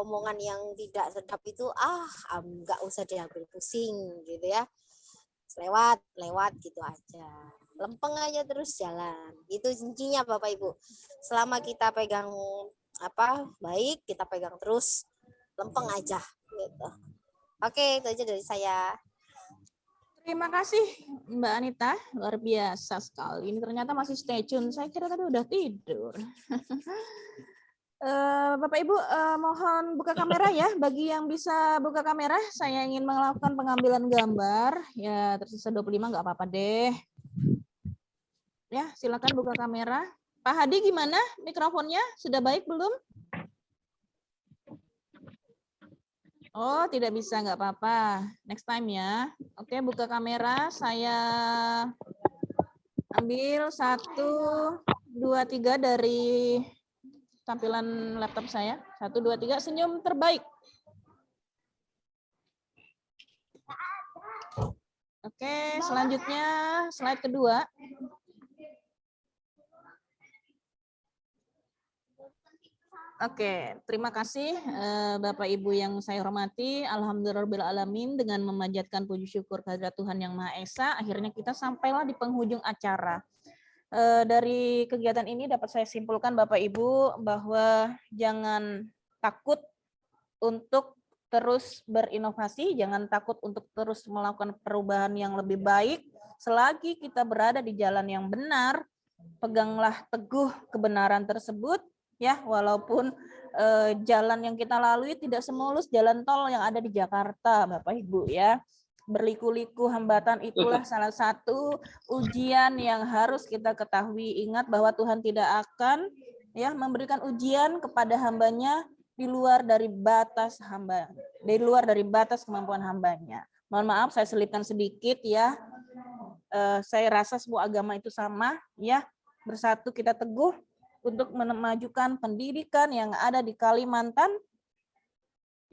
omongan yang tidak sedap itu nggak usah diambil pusing gitu ya. Lewat gitu aja. Lempeng aja terus jalan. Itu kuncinya Bapak Ibu. Selama kita pegang baik, kita pegang terus, lempeng aja gitu. Oke, itu aja dari saya. Terima kasih Mbak Anita, luar biasa sekali. Ini ternyata masih stay tune. Saya kira tadi udah tidur. Bapak Ibu mohon buka kamera ya. Bagi yang bisa buka kamera, saya ingin melakukan pengambilan gambar. Ya tersisa 25 nggak apa-apa deh. Ya silakan buka kamera. Pak Hadi gimana? Mikrofonnya sudah baik belum? Oh, tidak bisa, nggak apa-apa. Next time ya. Oke, buka kamera. Saya ambil 1, 2, 3 dari tampilan laptop saya. 1, 2, 3, senyum terbaik. Oke, selanjutnya slide kedua. Oke, terima kasih Bapak Ibu yang saya hormati. Alhamdulillahirrahmanirrahim, dengan memanjatkan puji syukur kehadirat Tuhan Yang Maha Esa, akhirnya kita sampailah di penghujung acara. Dari kegiatan ini dapat saya simpulkan Bapak Ibu bahwa jangan takut untuk terus berinovasi, jangan takut untuk terus melakukan perubahan yang lebih baik. Selagi kita berada di jalan yang benar, peganglah teguh kebenaran tersebut, ya, walaupun jalan yang kita lalui tidak semulus jalan tol yang ada di Jakarta, Bapak Ibu, ya. Berliku-liku hambatan itulah salah satu ujian yang harus kita ketahui. Ingat bahwa Tuhan tidak akan ya memberikan ujian kepada hambanya di luar dari batas hamba, di luar dari batas kemampuan hambanya. Mohon maaf saya selipkan sedikit ya. Saya rasa semua agama itu sama ya. Bersatu kita teguh untuk memajukan pendidikan yang ada di Kalimantan,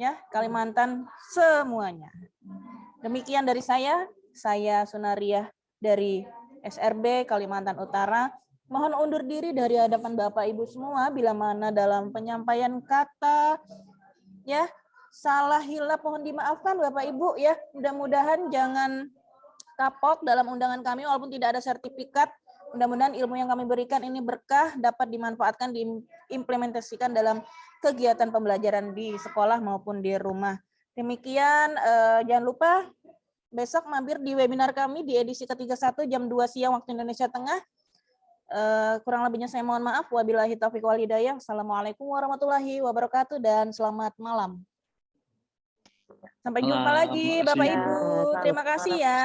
ya, Kalimantan semuanya. Demikian dari saya Sunariah dari SRB Kalimantan Utara. Mohon undur diri dari hadapan Bapak Ibu semua bila mana dalam penyampaian kata ya salah hilap mohon dimaafkan Bapak Ibu ya. Mudah-mudahan jangan kapok dalam undangan kami walaupun tidak ada sertifikat. Mudah-mudahan ilmu yang kami berikan ini berkah, dapat dimanfaatkan, diimplementasikan dalam kegiatan pembelajaran di sekolah maupun di rumah. Demikian, jangan lupa besok mampir di webinar kami di edisi ke-31 jam 2 siang waktu Indonesia Tengah. Kurang lebihnya saya mohon maaf. Wabillahi taufiq wal hidayah. Assalamualaikum warahmatullahi wabarakatuh dan selamat malam. Sampai jumpa lagi Bapak Ibu. Terima kasih ya.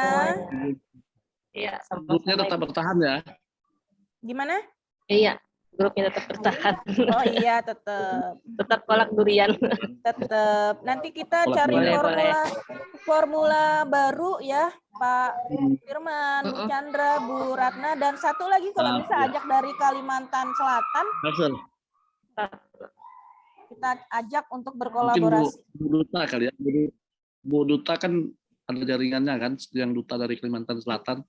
Iya, Grupnya tetap bertahan ya. Gimana? Iya, grupnya tetap bertahan. Oh iya, tetap. Tetap kolak durian. Tetap. Nanti kita Kolak cari durian. formula baru ya, Pak Firman, Bu Chandra, Bu Ratna, dan satu lagi kalau bisa ajak dari Kalimantan Selatan. Hasil. Kita ajak untuk Mungkin berkolaborasi. Bu Duta kali ya. Bu Duta kan ada jaringannya kan, yang duta dari Kalimantan Selatan.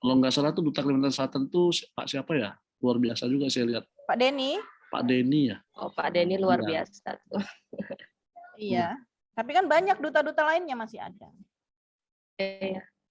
Kalau nggak salah tuh duta Kalimantan Selatan tuh Pak siapa ya? Luar biasa juga saya lihat. Pak Denny. Pak Denny ya. Oh, Pak Denny luar Iya. biasa tuh. Iya. Tapi kan banyak duta-duta lainnya masih ada. Iya.